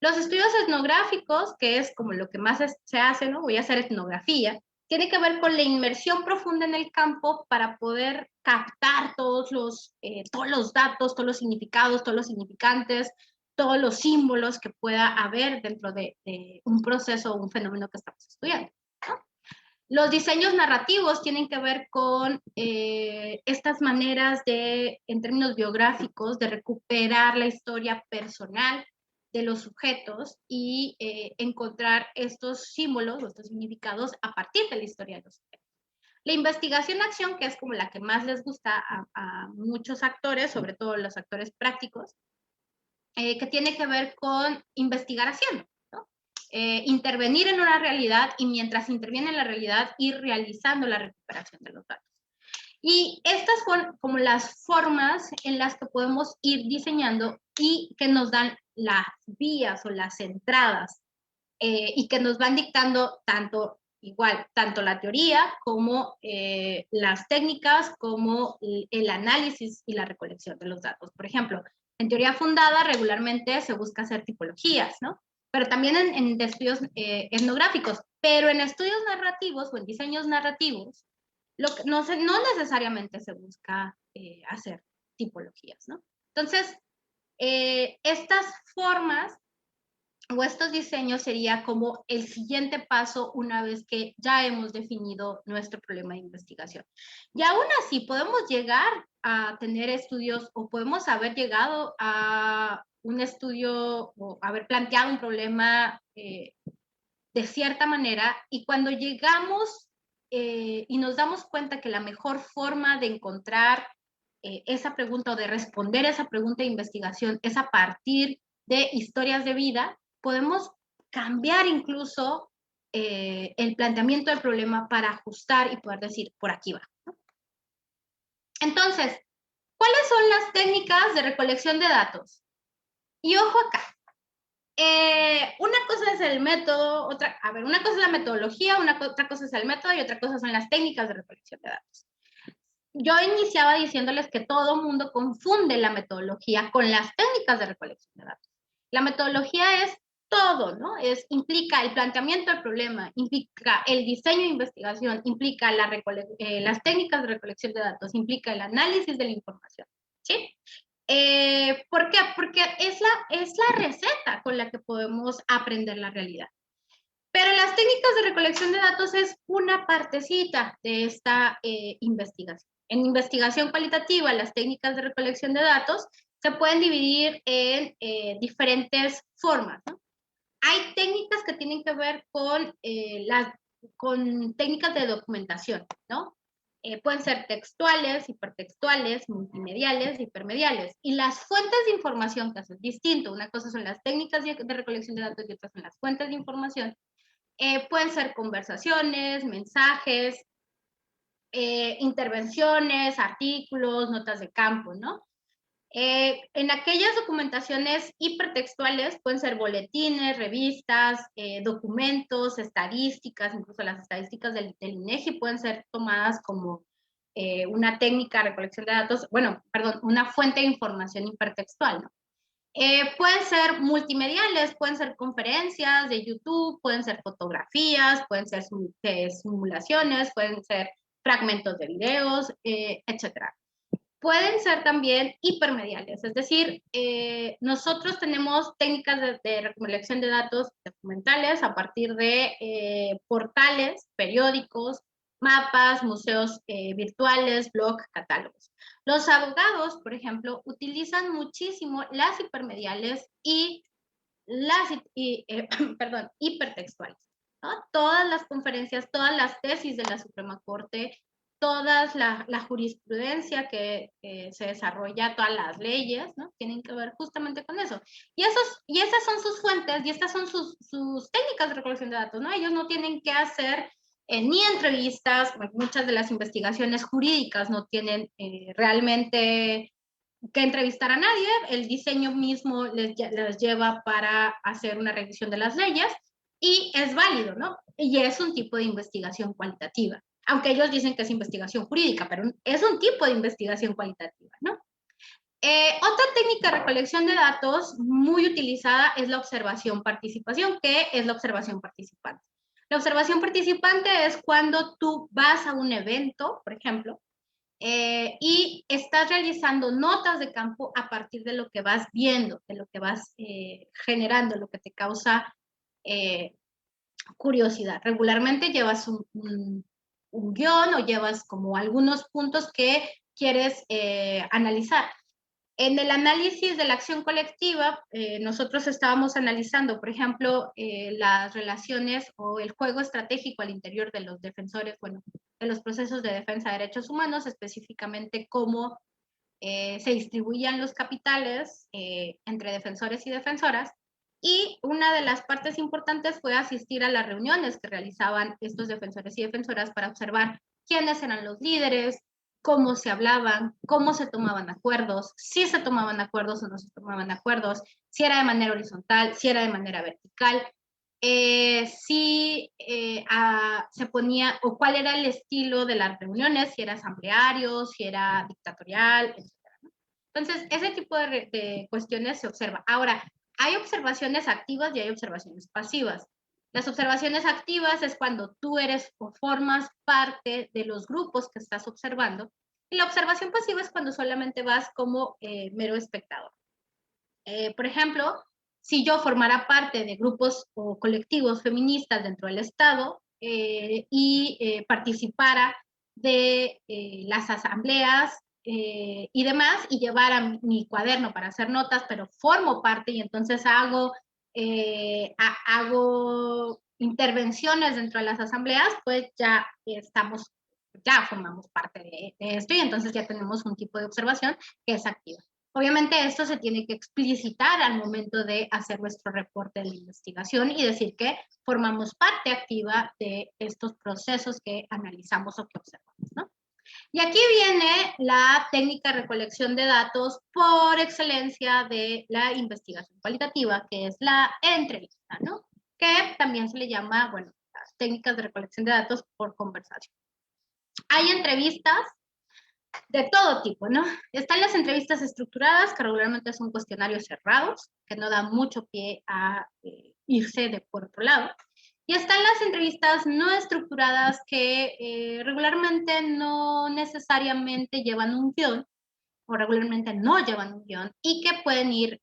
Los estudios etnográficos, que es como lo que más se hace, ¿no? Voy a hacer etnografía, tiene que ver con la inmersión profunda en el campo para poder captar todos los datos, todos los significados, todos los significantes, todos los símbolos que pueda haber dentro de un proceso o un fenómeno que estamos estudiando, ¿no? Los diseños narrativos tienen que ver con estas maneras en términos biográficos, de recuperar la historia personal de los sujetos y encontrar estos símbolos o estos significados a partir de la historia de los sujetos. La investigación-acción, que es como la que más les gusta a muchos actores, sobre todo los actores prácticos, que tiene que ver con investigar haciendo, ¿no? Intervenir en una realidad y mientras interviene en la realidad ir realizando la recuperación de los datos. Y estas son como las formas en las que podemos ir diseñando y que nos dan las vías o las entradas y que nos van dictando tanto la teoría como las técnicas, como el análisis y la recolección de los datos. Por ejemplo, en teoría fundada regularmente se busca hacer tipologías, ¿no? Pero también en estudios etnográficos, pero en estudios narrativos o en diseños narrativos, no necesariamente se busca hacer tipologías, ¿no? Entonces, estas formas o estos diseños sería como el siguiente paso una vez que ya hemos definido nuestro problema de investigación. Y aún así podemos llegar a tener estudios o podemos haber llegado a un estudio o haber planteado un problema de cierta manera y cuando llegamos y nos damos cuenta que la mejor forma de encontrar esa pregunta o de responder esa pregunta de investigación es a partir de historias de vida, podemos cambiar incluso el planteamiento del problema para ajustar y poder decir, por aquí va, ¿no? Entonces, ¿cuáles son las técnicas de recolección de datos? Y ojo acá, una cosa es el método, una cosa es la metodología, otra cosa es el método y otra cosa son las técnicas de recolección de datos. Yo iniciaba diciéndoles que todo mundo confunde la metodología con las técnicas de recolección de datos. La metodología es todo, ¿no? Implica el planteamiento del problema, implica el diseño de investigación, implica las técnicas de recolección de datos, implica el análisis de la información, ¿sí? ¿Por qué? Porque es la receta con la que podemos aprender la realidad. Pero las técnicas de recolección de datos es una partecita de esta investigación. En investigación cualitativa, las técnicas de recolección de datos se pueden dividir en diferentes formas, ¿no? Hay técnicas que tienen que ver con técnicas de documentación, ¿no? Pueden ser textuales, hipertextuales, multimediales, hipermediales. Y las fuentes de información, que es distinto, una cosa son las técnicas de recolección de datos y otras son las fuentes de información. Pueden ser conversaciones, mensajes, intervenciones, artículos, notas de campo, ¿no? En aquellas documentaciones hipertextuales pueden ser boletines, revistas, documentos, estadísticas, incluso las estadísticas del INEGI pueden ser tomadas como una técnica de recolección de datos, una fuente de información hipertextual, ¿no? Pueden ser multimediales, pueden ser conferencias de YouTube, pueden ser fotografías, pueden ser simulaciones, pueden ser fragmentos de videos, etc. Pueden ser también hipermediales, es decir, nosotros tenemos técnicas de recolección de datos documentales a partir de portales, periódicos, mapas, museos virtuales, blogs, catálogos. Los abogados, por ejemplo, utilizan muchísimo las hipermediales y las hipertextuales, ¿no? Todas las conferencias, todas las tesis de la Suprema Corte, toda la jurisprudencia que se desarrolla, todas las leyes, ¿no? Tienen que ver justamente con eso. Y esas son sus fuentes y estas son sus técnicas de recolección de datos, ¿no? Ellos no tienen que hacer ni entrevistas, muchas de las investigaciones jurídicas no tienen realmente que entrevistar a nadie, el diseño mismo les lleva para hacer una revisión de las leyes y es válido, ¿no? Y es un tipo de investigación cualitativa, aunque ellos dicen que es investigación jurídica, pero es un tipo de investigación cualitativa, ¿no? Otra técnica de recolección de datos muy utilizada es la observación-participación. ¿Qué es la observación participante? La observación participante es cuando tú vas a un evento, por ejemplo, y estás realizando notas de campo a partir de lo que vas viendo, de lo que vas generando, lo que te causa curiosidad. Regularmente llevas un guión o llevas como algunos puntos que quieres analizar. En el análisis de la acción colectiva, nosotros estábamos analizando, por ejemplo, las relaciones o el juego estratégico al interior de los defensores, bueno, de los procesos de defensa de derechos humanos, específicamente cómo se distribuían los capitales entre defensores y defensoras. Y una de las partes importantes fue asistir a las reuniones que realizaban estos defensores y defensoras para observar quiénes eran los líderes, cómo se hablaban, cómo se tomaban acuerdos, si se tomaban acuerdos o no se tomaban acuerdos, si era de manera horizontal, si era de manera vertical, si se ponía, o cuál era el estilo de las reuniones, si era asambleario, si era dictatorial, etc. Entonces, ese tipo de cuestiones se observa. Ahora, hay observaciones activas y hay observaciones pasivas. Las observaciones activas es cuando tú eres o formas parte de los grupos que estás observando. Y la observación pasiva es cuando solamente vas como mero espectador. Por ejemplo, si yo formara parte de grupos o colectivos feministas dentro del Estado y participara de las asambleas y demás, y llevara mi cuaderno para hacer notas, pero formo parte y entonces hago intervenciones dentro de las asambleas, pues ya formamos parte de esto y entonces ya tenemos un tipo de observación que es activa. Obviamente esto se tiene que explicitar al momento de hacer nuestro reporte de la investigación y decir que formamos parte activa de estos procesos que analizamos o que observamos, ¿no? Y aquí viene la técnica de recolección de datos por excelencia de la investigación cualitativa, que es la entrevista, ¿no? Que también se le llama, bueno, las técnicas de recolección de datos por conversación. Hay entrevistas de todo tipo, ¿no? Están las entrevistas estructuradas, que regularmente son cuestionarios cerrados, que no dan mucho pie a irse de por otro lado. Y están las entrevistas no estructuradas que regularmente no necesariamente llevan un guión, o regularmente no llevan un guión, y que pueden ir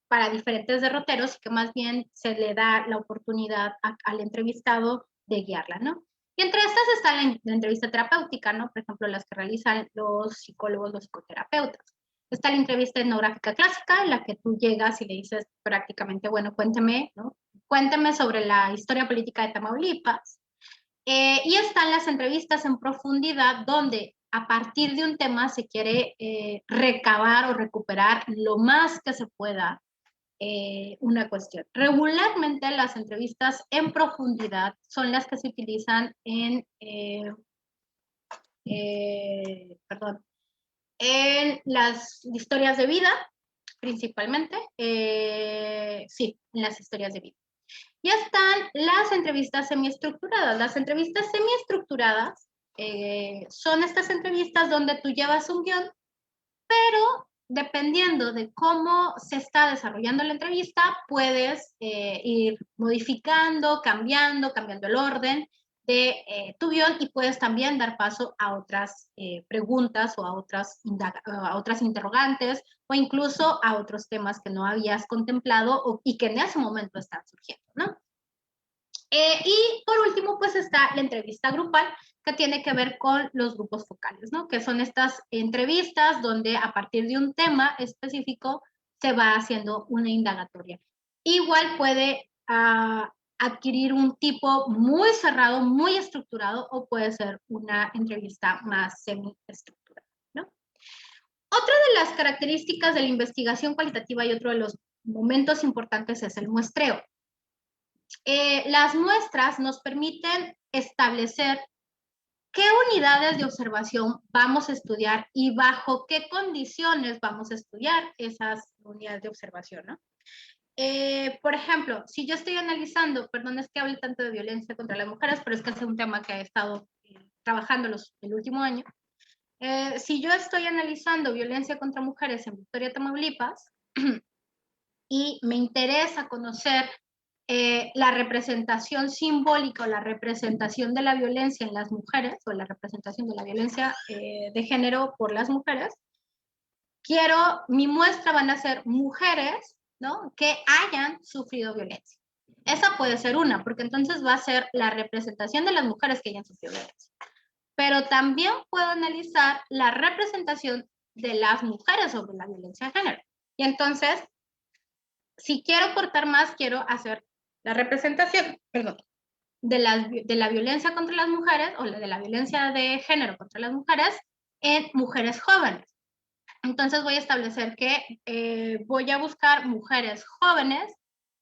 para diferentes derroteros, y que más bien se le da la oportunidad al entrevistado de guiarla, ¿no? Y entre estas está la entrevista terapéutica, ¿no? Por ejemplo, las que realizan los psicólogos, los psicoterapeutas. Está la entrevista etnográfica clásica, en la que tú llegas y le dices prácticamente, bueno, cuénteme, ¿no? Cuénteme sobre la historia política de Tamaulipas. Y están las entrevistas en profundidad, donde a partir de un tema se quiere recabar o recuperar lo más que se pueda una cuestión. Regularmente las entrevistas en profundidad son las que se utilizan en las historias de vida, principalmente. Sí, en las historias de vida. Y están las entrevistas semiestructuradas. Las entrevistas semiestructuradas son estas entrevistas donde tú llevas un guión, pero dependiendo de cómo se está desarrollando la entrevista, puedes ir modificando, cambiando el orden de tu guión y puedes también dar paso a otras preguntas o a otras interrogantes o incluso a otros temas que no habías contemplado y que en ese momento están surgiendo, ¿no? Y por último, pues está la entrevista grupal, que tiene que ver con los grupos focales, ¿no? Que son estas entrevistas donde a partir de un tema específico se va haciendo una indagatoria. Igual puede adquirir un tipo muy cerrado, muy estructurado, o puede ser una entrevista más semi-estructurada, ¿no? Otra de las características de la investigación cualitativa y otro de los momentos importantes es el muestreo. Las muestras nos permiten establecer qué unidades de observación vamos a estudiar y bajo qué condiciones vamos a estudiar esas unidades de observación, ¿no? Por ejemplo, si yo estoy analizando, perdón, es que hablo tanto de violencia contra las mujeres, pero es que es un tema que he estado trabajando el último año. Si yo estoy analizando violencia contra mujeres en Victoria, Tamaulipas, y me interesa conocer la representación simbólica o la representación de la violencia en las mujeres, o la representación de la violencia de género por las mujeres, mi muestra van a ser mujeres, ¿no?, que hayan sufrido violencia. Esa puede ser una, porque entonces va a ser la representación de las mujeres que hayan sufrido violencia. Pero también puedo analizar la representación de las mujeres sobre la violencia de género. Y entonces, si quiero aportar más, quiero hacer la representación, perdón, de la violencia contra las mujeres, o de la violencia de género contra las mujeres en mujeres jóvenes. Entonces voy a establecer que voy a buscar mujeres jóvenes,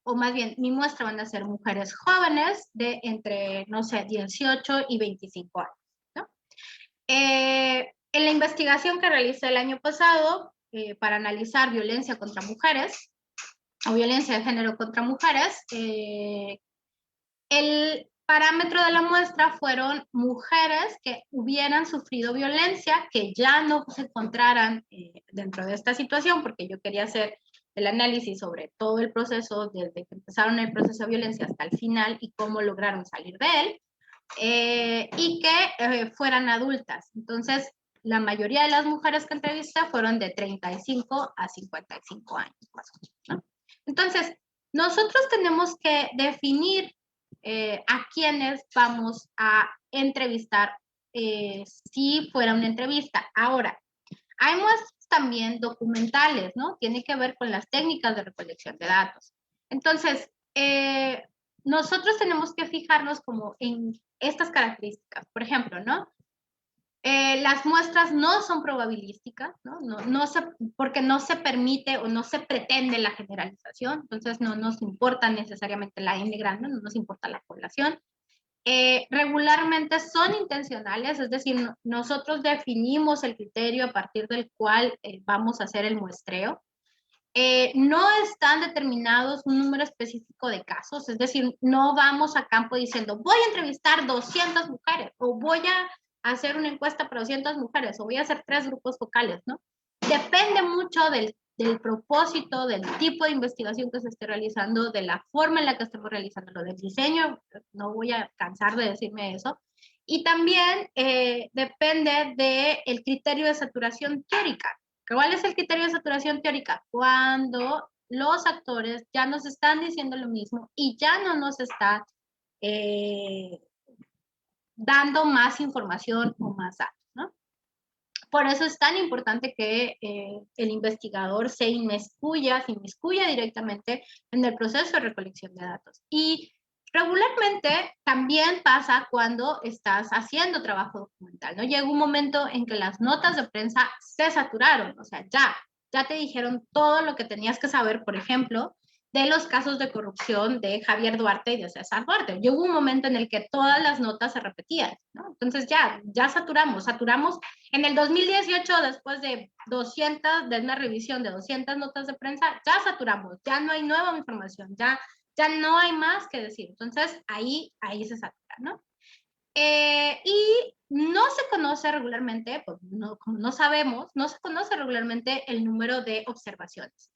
o más bien mi muestra van a ser mujeres jóvenes de entre, no sé, 18 y 25 años, ¿no? En la investigación que realicé el año pasado para analizar violencia contra mujeres, o violencia de género contra mujeres, el parámetro de la muestra fueron mujeres que hubieran sufrido violencia, que ya no se encontraran dentro de esta situación, porque yo quería hacer el análisis sobre todo el proceso, desde que empezaron el proceso de violencia hasta el final y cómo lograron salir de él, y que fueran adultas. Entonces, la mayoría de las mujeres que entrevisté fueron de 35 a 55 años, más o menos, ¿no? Entonces, nosotros tenemos que definir a quiénes vamos a entrevistar si fuera una entrevista. Ahora, hay muestras también documentales, ¿no? Tiene que ver con las técnicas de recolección de datos. Entonces, nosotros tenemos que fijarnos como en estas características. Por ejemplo, ¿no? Las muestras no son probabilísticas, ¿no? Porque no se permite o no se pretende la generalización, entonces no nos importa necesariamente la N grande, no nos importa la población. Regularmente son intencionales, es decir, nosotros definimos el criterio a partir del cual vamos a hacer el muestreo. No están determinados un número específico de casos, es decir, no vamos a campo diciendo voy a entrevistar 200 mujeres o voy a hacer una encuesta para 200 mujeres o voy a hacer 3 grupos focales, ¿no? Depende mucho del propósito, del tipo de investigación que se esté realizando, de la forma en la que estemos realizando lo del diseño, no voy a cansar de decirme eso, y también depende del criterio de saturación teórica. ¿Cuál es el criterio de saturación teórica? Cuando los actores ya nos están diciendo lo mismo y ya no nos están dando más información o más datos, ¿no? Por eso es tan importante que el investigador se inmiscuya directamente en el proceso de recolección de datos. Y regularmente también pasa cuando estás haciendo trabajo documental, ¿no? Llega un momento en que las notas de prensa se saturaron, o sea, ya te dijeron todo lo que tenías que saber, por ejemplo, de los casos de corrupción de Javier Duarte y de César Duarte. Llegó un momento en el que todas las notas se repetían, ¿no? Entonces ya saturamos en el 2018, después de una revisión de 200 notas de prensa, ya saturamos, ya no hay nueva información, ya no hay más que decir. Entonces ahí se satura, ¿no? Y no se conoce regularmente, pues como no sabemos, no se conoce regularmente el número de observaciones.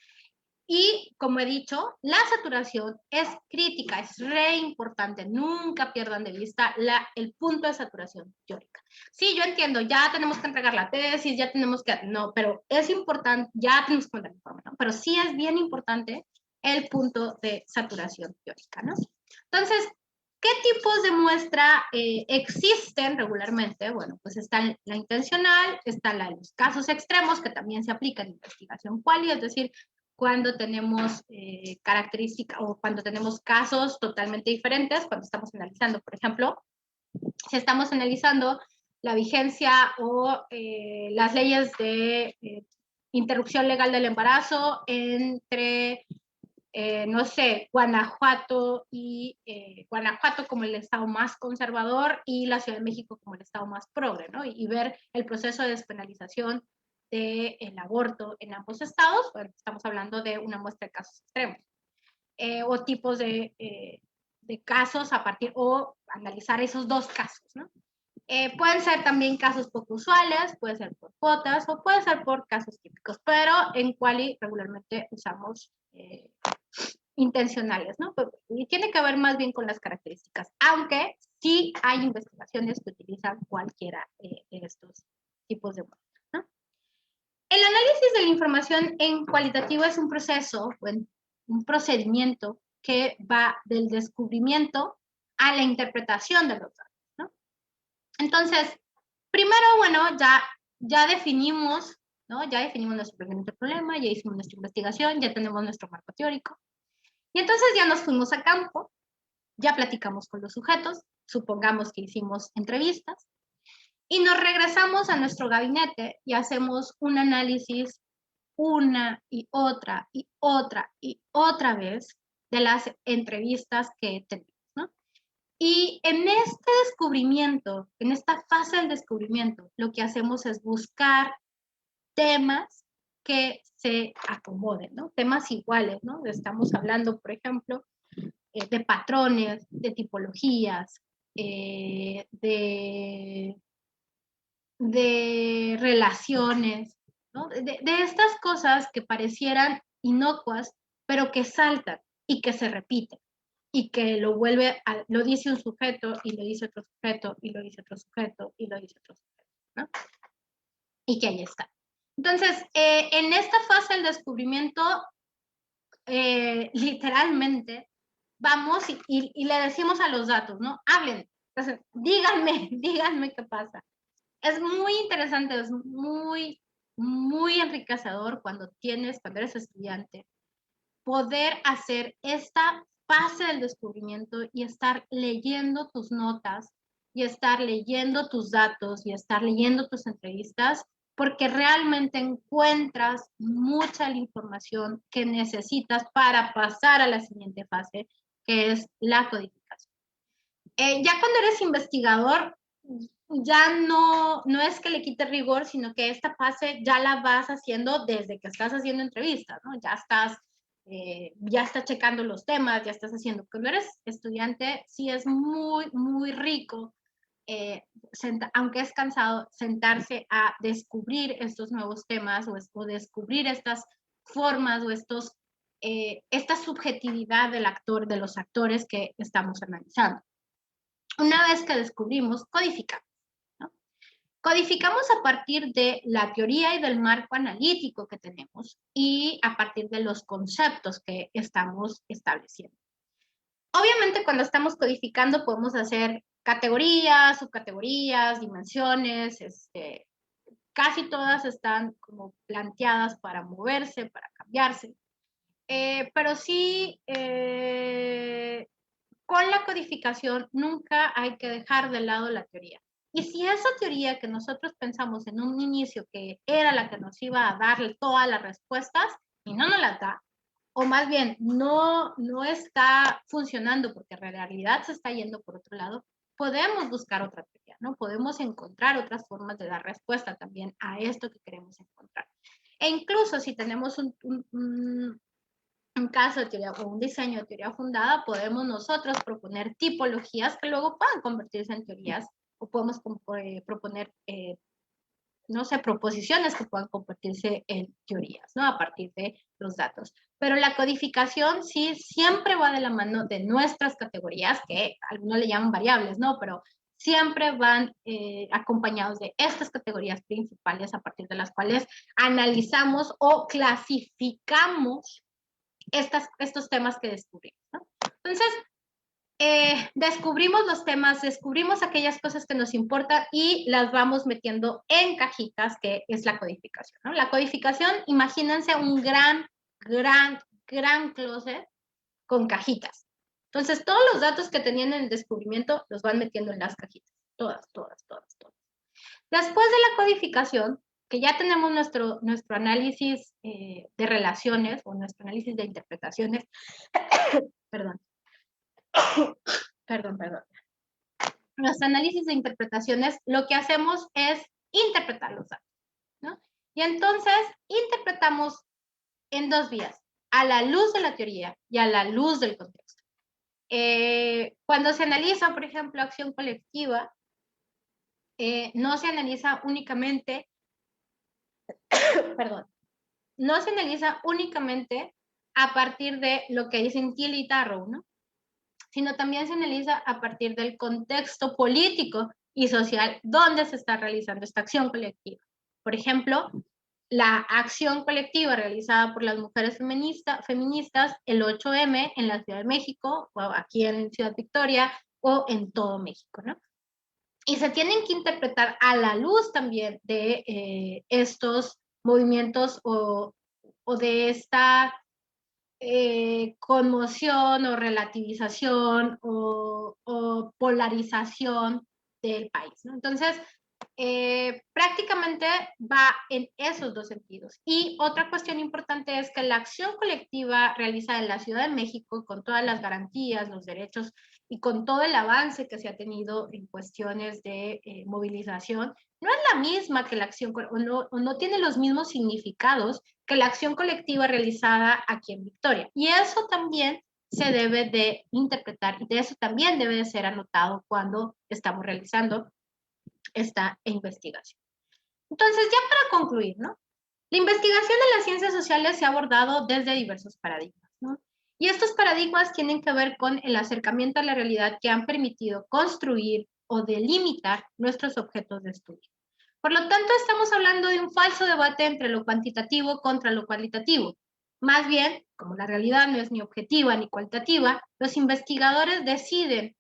Y como he dicho, la saturación es crítica, es re importante. Nunca pierdan de vista el punto de saturación teórica. Sí, yo entiendo, ya tenemos que entregar la tesis, ya tenemos que... No, pero es importante, ya tenemos que mandar el informe, ¿no? Pero sí es bien importante el punto de saturación teórica, ¿no? Entonces, ¿qué tipos de muestra existen regularmente? Bueno, pues está la intencional, está la de los casos extremos, que también se aplica en investigación quali, es decir, cuando tenemos características o cuando tenemos casos totalmente diferentes, cuando estamos analizando, por ejemplo, si estamos analizando la vigencia o las leyes de interrupción legal del embarazo entre no sé, Guanajuato como el estado más conservador y la Ciudad de México como el estado más progre, ¿no? Y ver el proceso de despenalización del aborto en ambos estados. Bueno, estamos hablando de una muestra de casos extremos. O tipos de casos o analizar esos dos casos, ¿no? Pueden ser también casos poco usuales, puede ser por cuotas o puede ser por casos típicos, pero en quali regularmente usamos intencionales, ¿no? Y tiene que ver más bien con las características, aunque sí hay investigaciones que utilizan cualquiera de estos tipos de muestras, ¿no? El análisis de la información en cualitativo es un proceso, un procedimiento que va del descubrimiento a la interpretación de los datos, ¿no? Entonces, primero, bueno, ya definimos, ¿no? Ya definimos nuestro problema, ya hicimos nuestra investigación, ya tenemos nuestro marco teórico. Y entonces ya nos fuimos a campo, ya platicamos con los sujetos, supongamos que hicimos entrevistas, y nos regresamos a nuestro gabinete y hacemos un análisis una y otra y otra y otra vez de las entrevistas que tenemos, ¿no? Y en este descubrimiento, en esta fase del descubrimiento, lo que hacemos es buscar temas que se acomoden, ¿no? Temas iguales, ¿no? Estamos hablando, por ejemplo, de patrones, de tipologías, de relaciones, ¿no? De estas cosas que parecieran inocuas, pero que saltan y que se repiten y que lo dice un sujeto y lo dice otro sujeto y lo dice otro sujeto y lo dice otro sujeto, ¿no? Y que ahí está. Entonces, en esta fase del descubrimiento, literalmente, vamos y le decimos a los datos, ¿no? Hablen, entonces, díganme qué pasa. Es muy interesante, es muy, muy enriquecedor cuando eres estudiante, poder hacer esta fase del descubrimiento y estar leyendo tus notas y estar leyendo tus datos y estar leyendo tus entrevistas, porque realmente encuentras mucha la información que necesitas para pasar a la siguiente fase, que es la codificación. Ya cuando eres investigador, ya no es que le quite rigor, sino que esta fase ya la vas haciendo desde que estás haciendo entrevistas, ¿no? Ya estás checando los temas, ya estás haciendo. Cuando eres estudiante, sí es muy, muy rico, aunque es cansado, sentarse a descubrir estos nuevos temas o descubrir estas formas o esta subjetividad del actor, de los actores que estamos analizando. Una vez que descubrimos, codificamos, ¿no? Codificamos a partir de la teoría y del marco analítico que tenemos y a partir de los conceptos que estamos estableciendo. Obviamente, cuando estamos codificando podemos hacer categorías, subcategorías, dimensiones, casi todas están como planteadas para moverse, para cambiarse, pero sí, con la codificación nunca hay que dejar de lado la teoría. Y si esa teoría que nosotros pensamos en un inicio que era la que nos iba a dar todas las respuestas y no nos las da, o más bien no está funcionando porque en realidad se está yendo por otro lado, podemos buscar otra teoría, ¿no? Podemos encontrar otras formas de dar respuesta también a esto que queremos encontrar. E incluso si tenemos un caso de teoría o un diseño de teoría fundada, podemos nosotros proponer tipologías que luego puedan convertirse en teorías o podemos proponer, no sé, proposiciones que puedan convertirse en teorías, ¿no? A partir de los datos. pero la codificación sí siempre va de la mano de nuestras categorías, que algunos le llaman variables, ¿no? Pero siempre van acompañados de estas categorías principales a partir de las cuales analizamos o clasificamos estos temas que descubrimos, ¿no? Entonces, descubrimos los temas, descubrimos aquellas cosas que nos importan y las vamos metiendo en cajitas, que es la codificación, ¿no? La codificación, imagínense un gran closet con cajitas. Entonces, todos los datos que tenían en el descubrimiento los van metiendo en las cajitas, todas. Después de la codificación, que ya tenemos nuestro análisis de relaciones o nuestro análisis de interpretaciones, perdón. Nuestro análisis de interpretaciones, lo que hacemos es interpretar los datos, ¿no? Y entonces interpretamos en dos vías, a la luz de la teoría y a la luz del contexto. Cuando se analiza, por ejemplo, acción colectiva, no se analiza únicamente, no se analiza únicamente a partir de lo que dicen Thiel y Tarrow, ¿no? Sino también se analiza a partir del contexto político y social donde se está realizando esta acción colectiva. Por ejemplo, la acción colectiva realizada por las mujeres feministas, el 8M en la Ciudad de México, o aquí en Ciudad Victoria, o en todo México, ¿no? Y se tienen que interpretar a la luz también de estos movimientos o de esta conmoción o relativización o polarización del país, ¿no? Entonces, prácticamente va en esos dos sentidos. Y otra cuestión importante es que la acción colectiva realizada en la Ciudad de México, con todas las garantías, los derechos y con todo el avance que se ha tenido en cuestiones de movilización, no es la misma que la acción, o no tiene los mismos significados que la acción colectiva realizada aquí en Victoria. Y eso también se debe de interpretar y de eso también debe de ser anotado cuando estamos realizando esta investigación. Entonces, ya para concluir, ¿no? La investigación de las ciencias sociales se ha abordado desde diversos paradigmas, ¿no? Y estos paradigmas tienen que ver con el acercamiento a la realidad que han permitido construir o delimitar nuestros objetos de estudio. Por lo tanto, estamos hablando de un falso debate entre lo cuantitativo contra lo cualitativo. Más bien, como la realidad no es ni objetiva ni cualitativa, los investigadores deciden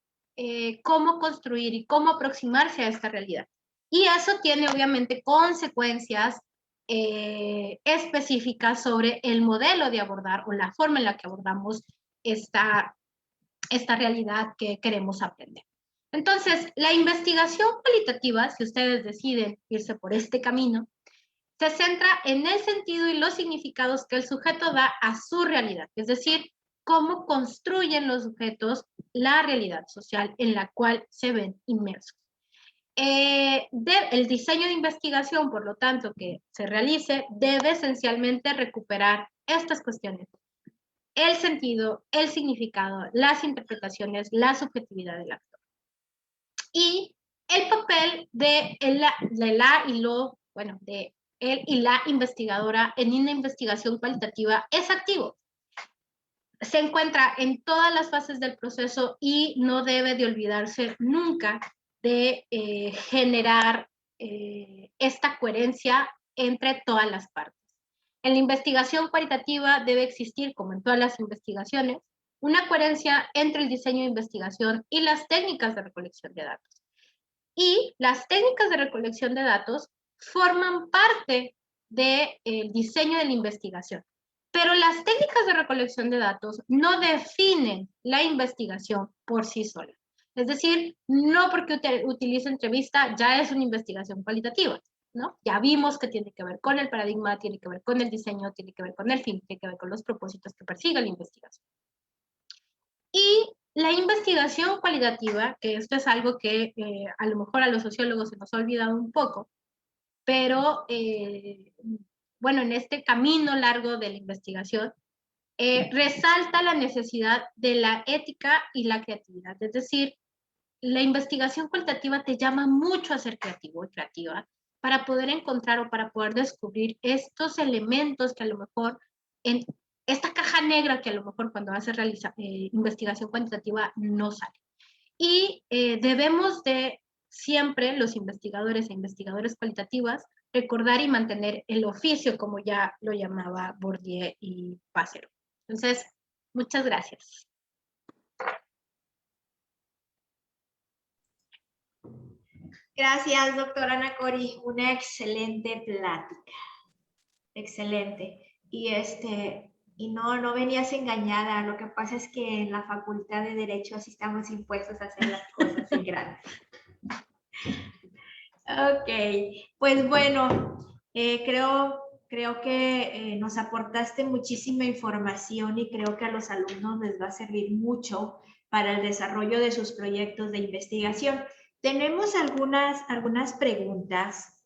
cómo construir y cómo aproximarse a esta realidad. Y eso tiene obviamente consecuencias específicas sobre el modelo de abordar o la forma en la que abordamos esta realidad que queremos aprender. Entonces, la investigación cualitativa, si ustedes deciden irse por este camino, se centra en el sentido y los significados que el sujeto da a su realidad, es decir, cómo construyen los sujetos la realidad social en la cual se ven inmersos. El diseño de investigación, por lo tanto, que se realice, debe esencialmente recuperar estas cuestiones: el sentido, el significado, las interpretaciones, la subjetividad del actor. Y el papel de él y la investigadora en una investigación cualitativa es activo. Se encuentra en todas las fases del proceso y no debe de olvidarse nunca de generar esta coherencia entre todas las partes. En la investigación cualitativa debe existir, como en todas las investigaciones, una coherencia entre el diseño de investigación y las técnicas de recolección de datos. Y las técnicas de recolección de datos forman parte del diseño de la investigación. Pero las técnicas de recolección de datos no definen la investigación por sí sola. Es decir, no porque utilice entrevista ya es una investigación cualitativa, ¿no? Ya vimos que tiene que ver con el paradigma, tiene que ver con el diseño, tiene que ver con el fin, tiene que ver con los propósitos que persigue la investigación. Y la investigación cualitativa, que esto es algo que a lo mejor a los sociólogos se nos ha olvidado un poco, pero bueno, en este camino largo de la investigación, resalta la necesidad de la ética y la creatividad. Es decir, la investigación cualitativa te llama mucho a ser creativo y creativa para poder encontrar o para poder descubrir estos elementos que a lo mejor en esta caja negra que a lo mejor cuando hace investigación cuantitativa no sale. Y debemos de siempre, los investigadores e investigadoras cualitativas, recordar y mantener el oficio, como ya lo llamaba Bourdieu y Passero. Entonces, muchas gracias. Gracias, doctora Ana Cori. Una excelente plática. Excelente. Y no venías engañada. Lo que pasa es que en la Facultad de Derecho así estamos impuestos a hacer las cosas en grande. Ok, pues bueno, creo que nos aportaste muchísima información y creo que a los alumnos les va a servir mucho para el desarrollo de sus proyectos de investigación. Tenemos algunas preguntas.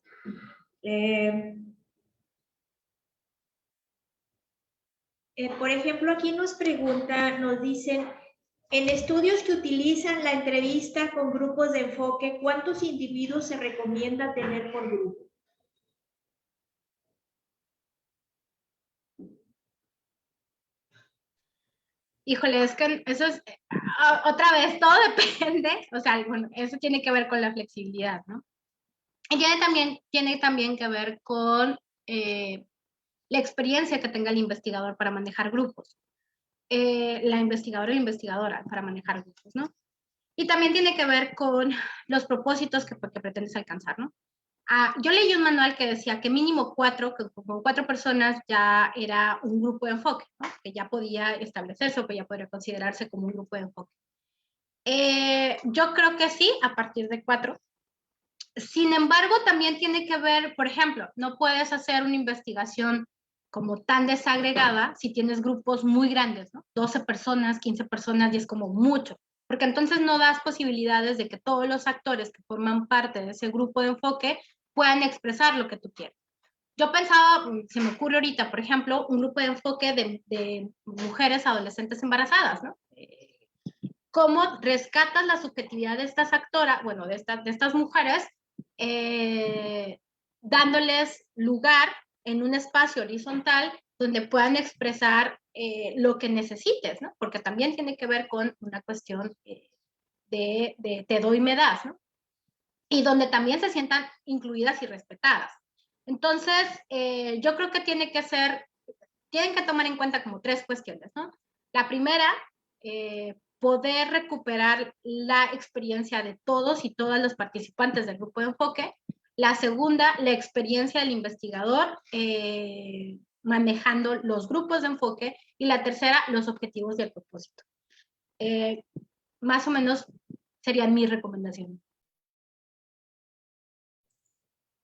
Por ejemplo, aquí nos dicen, en estudios que utilizan la entrevista con grupos de enfoque, ¿cuántos individuos se recomienda tener por grupo? Híjole, es que eso es, otra vez, todo depende, o sea, bueno, eso tiene que ver con la flexibilidad, ¿no? Y tiene también que ver con la experiencia que tenga el investigador para manejar grupos, la investigadora o la investigadora para manejar grupos, ¿no? Y también tiene que ver con los propósitos que pretendes alcanzar, ¿no? Yo leí un manual que decía que mínimo 4, que con 4 personas ya era un grupo de enfoque, ¿no? Que ya podía establecerse o que ya podría considerarse como un grupo de enfoque. Yo creo que sí, a partir de 4. Sin embargo, también tiene que ver, por ejemplo, no puedes hacer una investigación como tan desagregada si tienes grupos muy grandes, ¿no? 12 personas, 15 personas, y es como mucho, porque entonces no das posibilidades de que todos los actores que forman parte de ese grupo de enfoque puedan expresar lo que tú quieres. Yo pensaba, se me ocurre ahorita, por ejemplo, un grupo de enfoque de mujeres adolescentes embarazadas, ¿no? ¿Cómo rescatas la subjetividad de estas actoras, bueno, de estas mujeres, dándoles lugar en un espacio horizontal donde puedan expresar lo que necesites, ¿no? Porque también tiene que ver con una cuestión de te doy y me das, ¿no? Y donde también se sientan incluidas y respetadas. Entonces, yo creo que tienen que tomar en cuenta como 3 cuestiones, ¿no? La primera, poder recuperar la experiencia de todos y todas los participantes del grupo de enfoque. La segunda, la experiencia del investigador manejando los grupos de enfoque. Y la tercera, los objetivos y el propósito. Más o menos serían mis recomendaciones.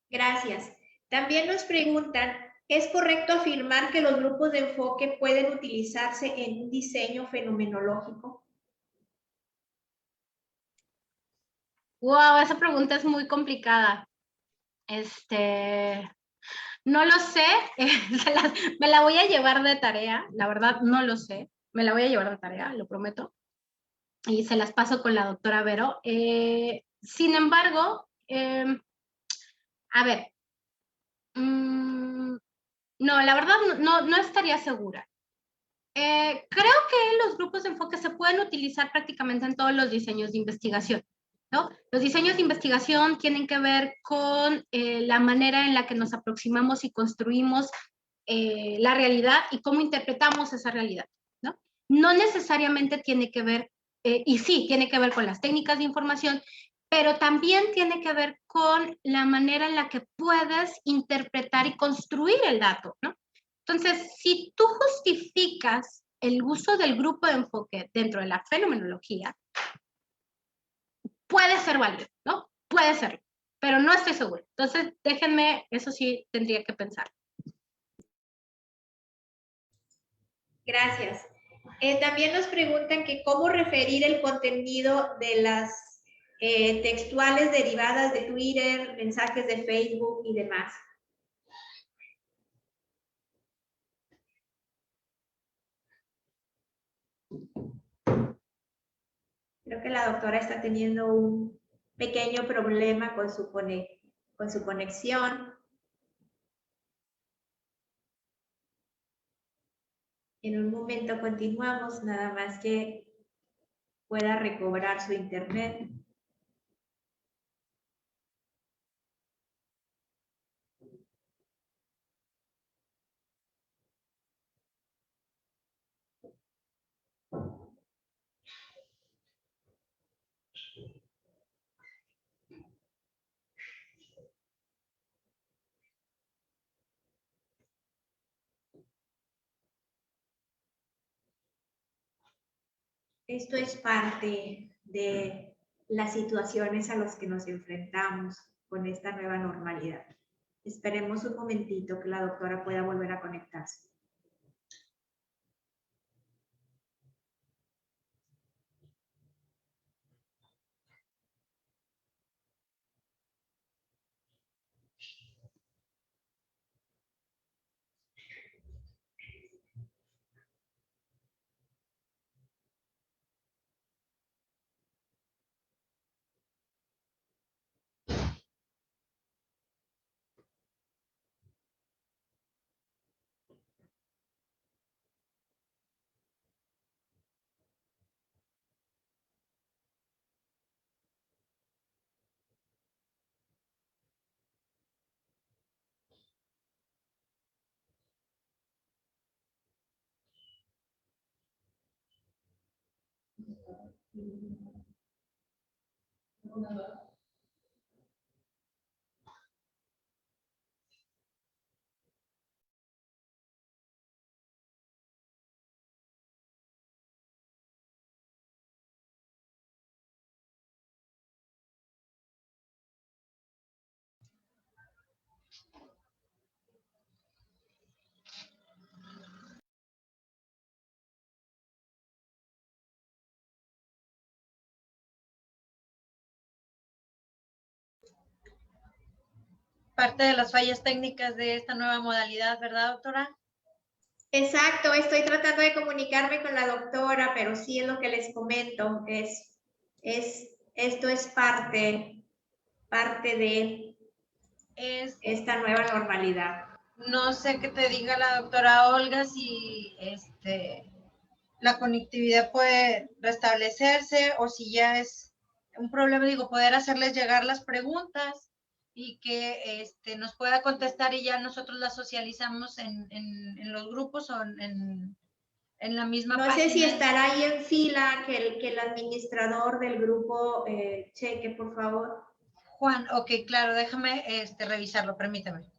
Gracias. También nos preguntan, ¿es correcto afirmar que los grupos de enfoque pueden utilizarse en un diseño fenomenológico? Wow, esa pregunta es muy complicada. No lo sé, me la voy a llevar de tarea, la verdad no lo sé, me la voy a llevar de tarea, lo prometo, y se las paso con la doctora Vero. Sin embargo, a ver, no, la verdad no estaría segura. Creo que los grupos de enfoque se pueden utilizar prácticamente en todos los diseños de investigación, ¿no? Los diseños de investigación tienen que ver con la manera en la que nos aproximamos y construimos la realidad y cómo interpretamos esa realidad, ¿no? No necesariamente tiene que ver, y sí, tiene que ver con las técnicas de información, pero también tiene que ver con la manera en la que puedes interpretar y construir el dato, ¿no? Entonces, si tú justificas el uso del grupo de enfoque dentro de la fenomenología, puede ser válido, ¿no? Puede ser, pero no estoy segura. Entonces, déjenme, eso sí tendría que pensar. Gracias. También nos preguntan que cómo referir el contenido de las textuales derivadas de Twitter, mensajes de Facebook y demás. Creo que la doctora está teniendo un pequeño problema con su conexión. En un momento continuamos, nada más que pueda recobrar su internet. Esto es parte de las situaciones a las que nos enfrentamos con esta nueva normalidad. Esperemos un momentito que la doctora pueda volver a conectarse. Parte de las fallas técnicas de esta nueva modalidad, ¿verdad, doctora? Exacto, estoy tratando de comunicarme con la doctora, pero sí es lo que les comento, esto es parte de esta nueva normalidad. No sé qué te diga la doctora Olga si la conectividad puede restablecerse o si ya es un problema, digo, poder hacerles llegar las preguntas y que nos pueda contestar y ya nosotros las socializamos en los grupos o en la misma página. No sé si estará ahí en fila que el administrador del grupo cheque, por favor. Juan, ok, claro, déjame revisarlo, permítame.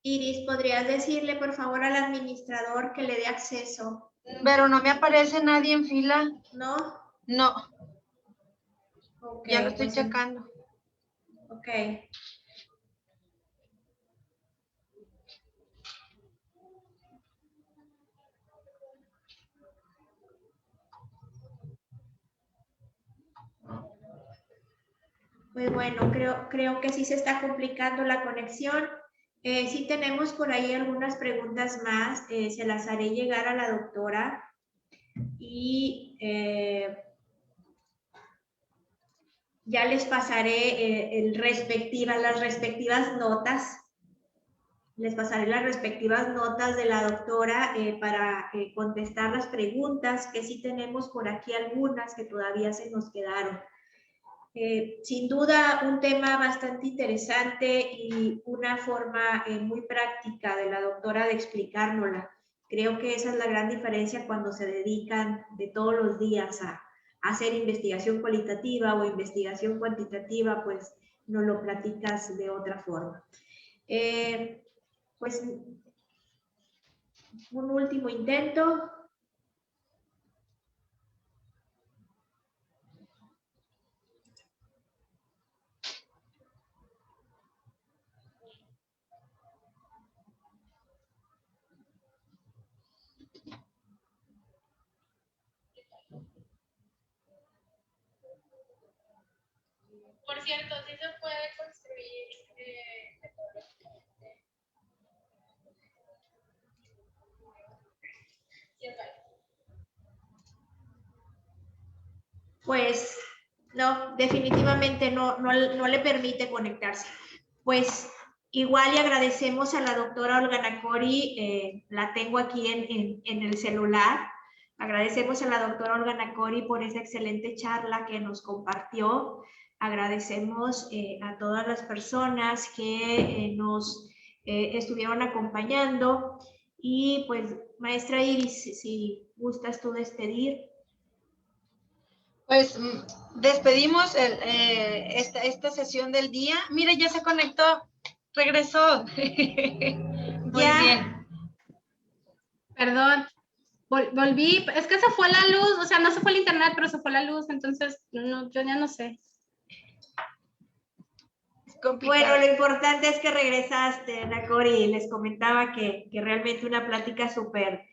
Iris, ¿podrías decirle por favor al administrador que le dé acceso? Pero no me aparece nadie en fila. ¿No? No. Okay, Ya lo estoy checando. Ok. Pues bueno, creo que sí se está complicando la conexión. Sí tenemos por ahí algunas preguntas más, se las haré llegar a la doctora y ya les pasaré las respectivas notas. Les pasaré las respectivas notas de la doctora para contestar las preguntas, que sí tenemos por aquí algunas que todavía se nos quedaron. Sin duda un tema bastante interesante y una forma muy práctica de la doctora de explicárnosla. Creo que esa es la gran diferencia cuando se dedican de todos los días a hacer investigación cualitativa o investigación cuantitativa, pues nos lo platicas de otra forma. Pues un último intento. Por cierto, sí se puede construir Pues no, definitivamente no le permite conectarse. Pues igual y agradecemos a la doctora Olga Nacori, la tengo aquí en el celular. Agradecemos a la doctora Olga Nacori por esa excelente charla que nos compartió. Agradecemos a todas las personas que nos estuvieron acompañando. Y pues, maestra Iris, si gustas tú despedir. Pues despedimos esta sesión del día. Mira, ya se conectó, regresó. Muy bien. Perdón, volví, es que se fue la luz, o sea, no se fue el internet, pero se fue la luz, entonces no, yo ya no sé. Bueno, lo importante es que regresaste, Nacori. Les comentaba que realmente una plática súper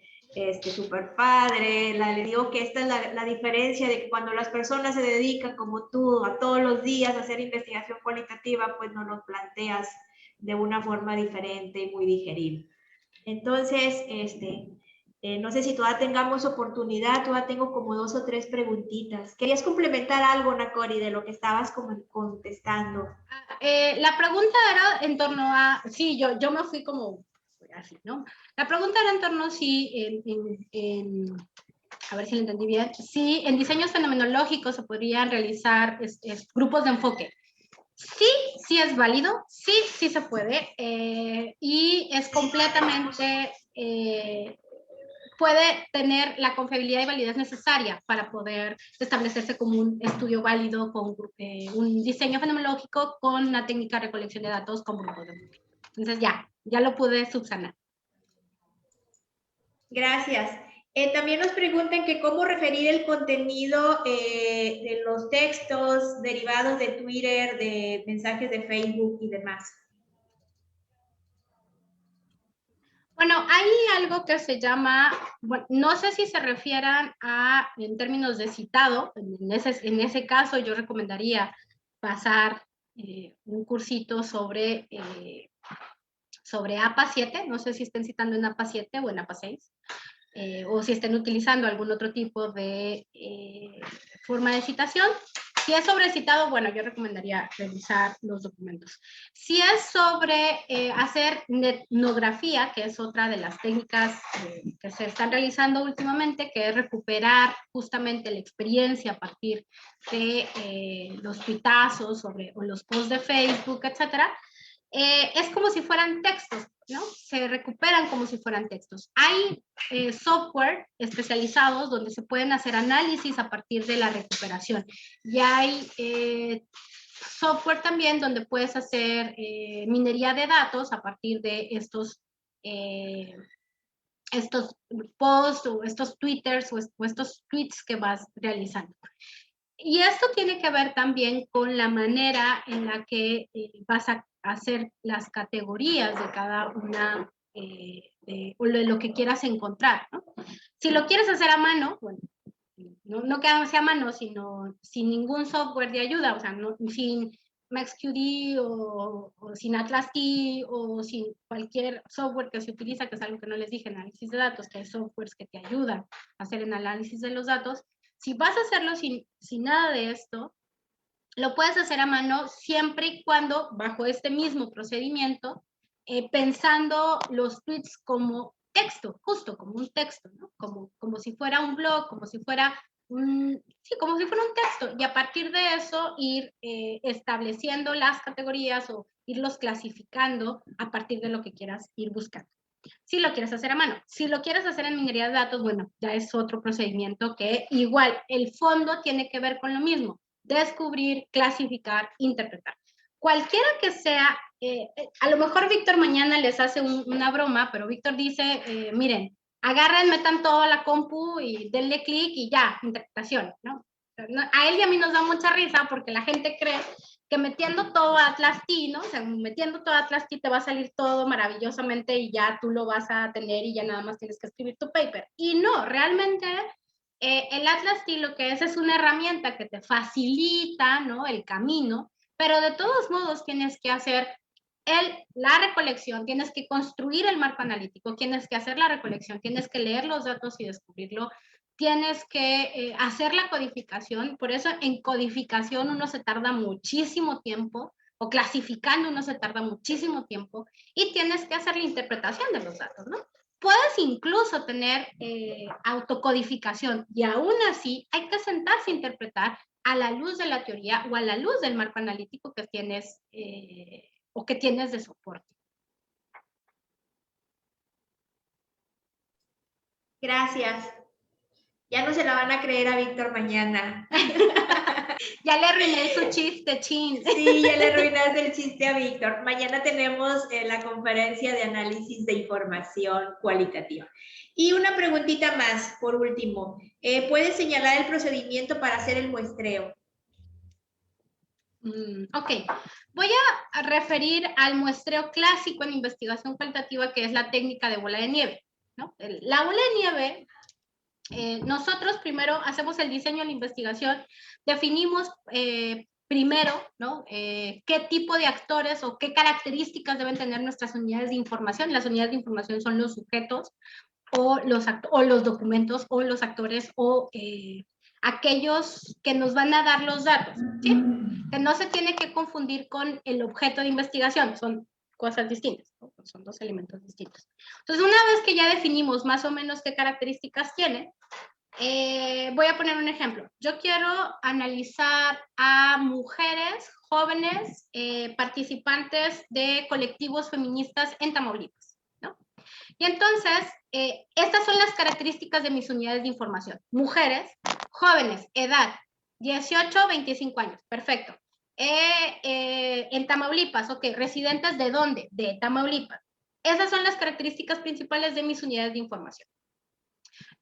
padre. Le digo que esta es la diferencia de que cuando las personas se dedican como tú a todos los días a hacer investigación cualitativa, pues nos lo planteas de una forma diferente y muy digerible. Entonces, no sé si todavía tengamos oportunidad, todavía tengo como 2 o 3 preguntitas. ¿Querías complementar algo, Nacori, de lo que estabas contestando? La pregunta era en torno a, sí, yo me fui como así, ¿no? La pregunta era en torno a si a ver si lo entendí bien, si en diseños fenomenológicos se podrían realizar grupos de enfoque. Sí, sí es válido, sí, sí se puede, y es completamente, puede tener la confiabilidad y validez necesaria para poder establecerse como un estudio válido con un diseño fenomenológico con una técnica de recolección de datos con grupos de enfoque. Entonces ya lo pude subsanar. Gracias. También nos preguntan que cómo referir el contenido de los textos derivados de Twitter, de mensajes de Facebook y demás. Bueno, hay algo que se llama, bueno, no sé si se refieran a, en términos de citado, en ese caso yo recomendaría pasar un cursito sobre APA 7, no sé si estén citando en APA 7 o en APA 6, o si estén utilizando algún otro tipo de forma de citación. Si es sobre citado, bueno, yo recomendaría revisar los documentos. Si es sobre hacer etnografía, que es otra de las técnicas que se están realizando últimamente, que es recuperar justamente la experiencia a partir de los tuitazos o los posts de Facebook, etcétera, es como si fueran textos, ¿no? Se recuperan como si fueran textos. Hay software especializados donde se pueden hacer análisis a partir de la recuperación. Y hay software también donde puedes hacer minería de datos a partir de estos posts o estos twitters o estos tweets que vas realizando. Y esto tiene que ver también con la manera en la que vas a hacer las categorías de cada una o de lo que quieras encontrar, ¿no? Si lo quieres hacer a mano, bueno, no que sea a mano, sino sin ningún software de ayuda, o sea, sin MaxQD o sin AtlasKey o sin cualquier software que se utiliza, que es algo que no les dije, análisis de datos, que hay softwares que te ayudan a hacer el análisis de los datos. Si vas a hacerlo sin nada de esto, lo puedes hacer a mano siempre y cuando, bajo este mismo procedimiento, pensando los tweets como texto, justo como un texto, ¿no? Como si fuera un blog, como si fuera un texto. Y a partir de eso ir estableciendo las categorías o irlos clasificando a partir de lo que quieras ir buscando. Si lo quieres hacer a mano. Si lo quieres hacer en minería de datos, bueno, ya es otro procedimiento que igual el fondo tiene que ver con lo mismo. Descubrir, clasificar, interpretar. Cualquiera que sea, a lo mejor Víctor mañana les hace una broma, pero Víctor dice, miren, agarren, metan todo a la compu y denle clic y ya, interpretación, ¿no? A él y a mí nos da mucha risa porque la gente cree que metiendo todo a Atlas T, ¿no? O sea, metiendo todo a Atlas T te va a salir todo maravillosamente y ya tú lo vas a tener y ya nada más tienes que escribir tu paper. Y no, realmente el Atlas T lo que es una herramienta que te facilita, ¿no? El camino, pero de todos modos tienes que hacer la recolección, tienes que construir el marco analítico, tienes que hacer la recolección, tienes que leer los datos y descubrirlo, tienes que hacer la codificación. Por eso en codificación uno se tarda muchísimo tiempo, o clasificando uno se tarda muchísimo tiempo, y tienes que hacer la interpretación de los datos, ¿no? Puedes incluso tener autocodificación, y aún así hay que sentarse a interpretar a la luz de la teoría o a la luz del marco analítico que tienes o que tienes de soporte. Gracias. Ya no se la van a creer a Víctor mañana. Ya le arruiné su chiste, chin. Sí, ya le arruinaste el chiste a Víctor. Mañana tenemos la conferencia de análisis de información cualitativa. Y una preguntita más, por último. ¿Puedes señalar el procedimiento para hacer el muestreo? Ok, voy a referir al muestreo clásico en investigación cualitativa, que es la técnica de bola de nieve, ¿no? La bola de nieve, nosotros primero hacemos el diseño de la investigación, definimos primero, ¿no? Qué tipo de actores o qué características deben tener nuestras unidades de información. Las unidades de información son los sujetos o los documentos o los actores o aquellos que nos van a dar los datos, ¿sí? Que no se tiene que confundir con el objeto de investigación, son cosas distintas, ¿no? Son dos elementos distintos. Entonces, una vez que ya definimos más o menos qué características tiene, voy a poner un ejemplo. Yo quiero analizar a mujeres jóvenes participantes de colectivos feministas en Tamaulipas, ¿no? Y entonces, estas son las características de mis unidades de información. Mujeres, jóvenes, edad, 18 a 25 años, perfecto. En Tamaulipas, ok, residentes ¿de dónde? De Tamaulipas. Esas son las características principales de mis unidades de información.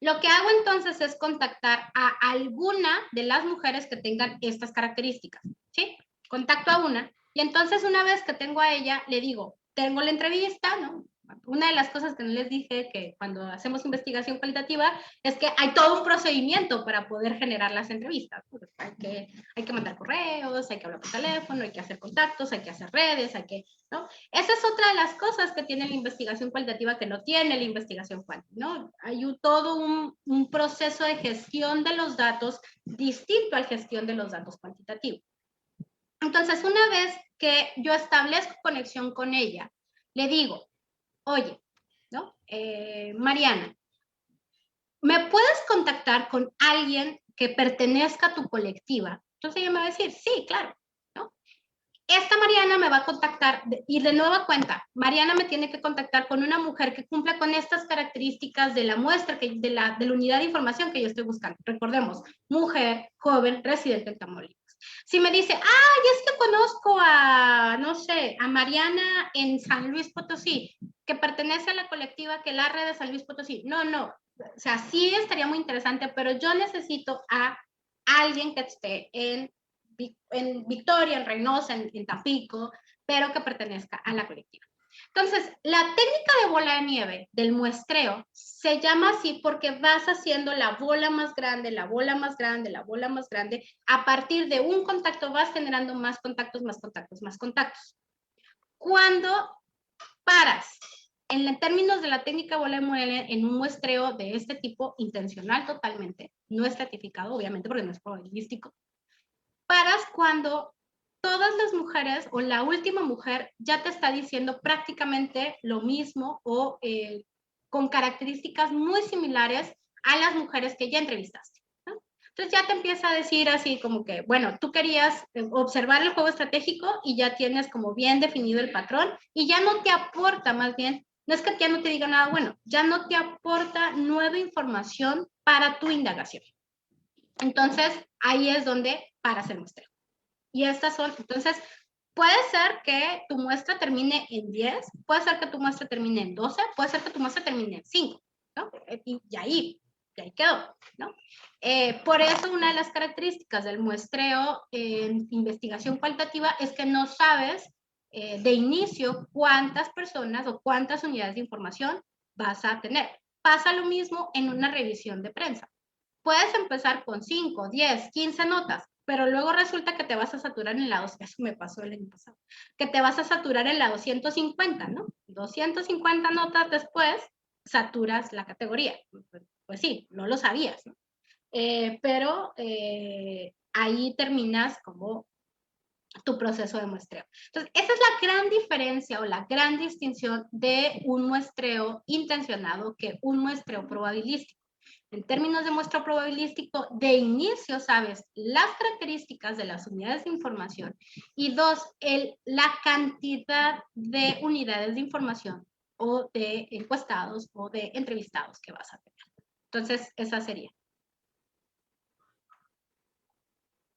Lo que hago entonces es contactar a alguna de las mujeres que tengan estas características, ¿sí? Contacto a una, y entonces una vez que tengo a ella, le digo, tengo la entrevista, ¿no? Una de las cosas que no les dije que cuando hacemos investigación cualitativa es que hay todo un procedimiento para poder generar las entrevistas. Hay que mandar correos, hay que hablar por teléfono, hay que hacer contactos, hay que hacer redes, ¿no? Esa es otra de las cosas que tiene la investigación cualitativa que no tiene la investigación cuantitativa, ¿no? Hay todo un proceso de gestión de los datos distinto a la gestión de los datos cuantitativos. Entonces, una vez que yo establezco conexión con ella, le digo, oye, ¿no? Mariana, ¿me puedes contactar con alguien que pertenezca a tu colectiva? Entonces ella me va a decir, sí, claro, ¿no? Esta Mariana me va a contactar, y de nueva cuenta, Mariana me tiene que contactar con una mujer que cumpla con estas características de la muestra, de la unidad de información que yo estoy buscando. Recordemos, mujer, joven, residente en Tamaulipas. Si me dice, ay, es que conozco a, no sé, a Mariana en San Luis Potosí, que pertenece a la colectiva que la red de San Luis Potosí. No, o sea, sí estaría muy interesante, pero yo necesito a alguien que esté en Victoria, en Reynosa, en Tampico, pero que pertenezca a la colectiva. Entonces, la técnica de bola de nieve del muestreo se llama así porque vas haciendo la bola más grande, la bola más grande, la bola más grande. A partir de un contacto vas generando más contactos, más contactos, más contactos. Cuando paras, en términos de la técnica bola de nieve, en un muestreo de este tipo, intencional totalmente, no estratificado, obviamente, porque no es probabilístico, paras cuando todas las mujeres o la última mujer ya te está diciendo prácticamente lo mismo o con características muy similares a las mujeres que ya entrevistaste, ¿no? Entonces ya te empieza a decir así como que, bueno, tú querías observar el juego estratégico y ya tienes como bien definido el patrón y ya no te aporta más bien No es que ya no te diga nada bueno, ya no te aporta nueva información para tu indagación. Entonces, ahí es donde paras el muestreo. Y estas son, entonces, puede ser que tu muestra termine en 10, puede ser que tu muestra termine en 12, puede ser que tu muestra termine en 5, ¿no? Y ahí quedó, ¿no? Por eso una de las características del muestreo en investigación cualitativa es que no sabes de inicio cuántas personas o cuántas unidades de información vas a tener. Pasa lo mismo en una revisión de prensa. Puedes empezar con 5, 10, 15 notas, pero luego resulta que te vas a saturar en la, eso me pasó el año pasado, que te vas a saturar en la 250, ¿no? 250 notas después, saturas la categoría. Pues sí, no lo sabías, ¿no? Pero ahí terminas como tu proceso de muestreo. Entonces, esa es la gran diferencia o la gran distinción de un muestreo intencionado que un muestreo probabilístico. En términos de muestreo probabilístico, de inicio sabes las características de las unidades de información y dos, la cantidad de unidades de información o de encuestados o de entrevistados que vas a tener. Entonces, esa sería.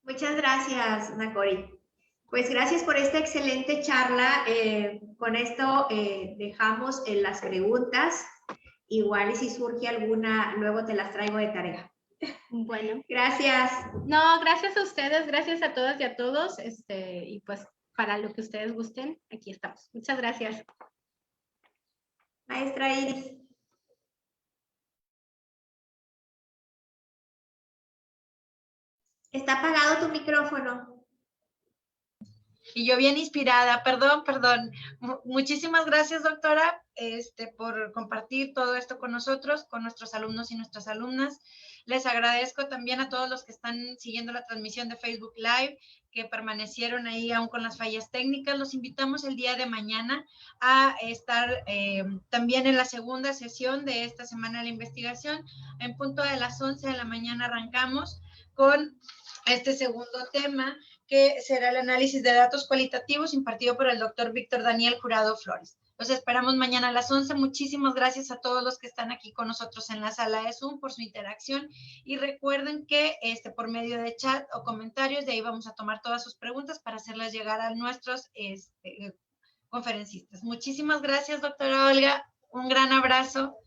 Muchas gracias, Nacori. Pues gracias por esta excelente charla. Con esto dejamos las preguntas. Igual y si surge alguna, luego te las traigo de tarea. Bueno. Gracias. No, gracias a ustedes, gracias a todas y a todos. Y pues para lo que ustedes gusten, aquí estamos. Muchas gracias. Maestra Iris. Está apagado tu micrófono. Y yo bien inspirada, perdón. Muchísimas gracias, doctora, por compartir todo esto con nosotros, con nuestros alumnos y nuestras alumnas. Les agradezco también a todos los que están siguiendo la transmisión de Facebook Live, que permanecieron ahí aún con las fallas técnicas. Los invitamos el día de mañana a estar también en la segunda sesión de esta semana de la investigación. En punto de las 11 de la mañana arrancamos con este segundo tema, que será el análisis de datos cualitativos impartido por el doctor Víctor Daniel Jurado Flores. Los esperamos mañana a las 11. Muchísimas gracias a todos los que están aquí con nosotros en la sala de Zoom por su interacción y recuerden que por medio de chat o comentarios, de ahí vamos a tomar todas sus preguntas para hacerlas llegar a nuestros conferencistas. Muchísimas gracias, doctora Olga. Un gran abrazo.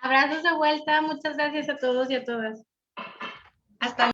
Abrazos de vuelta. Muchas gracias a todos y a todas. Hasta luego.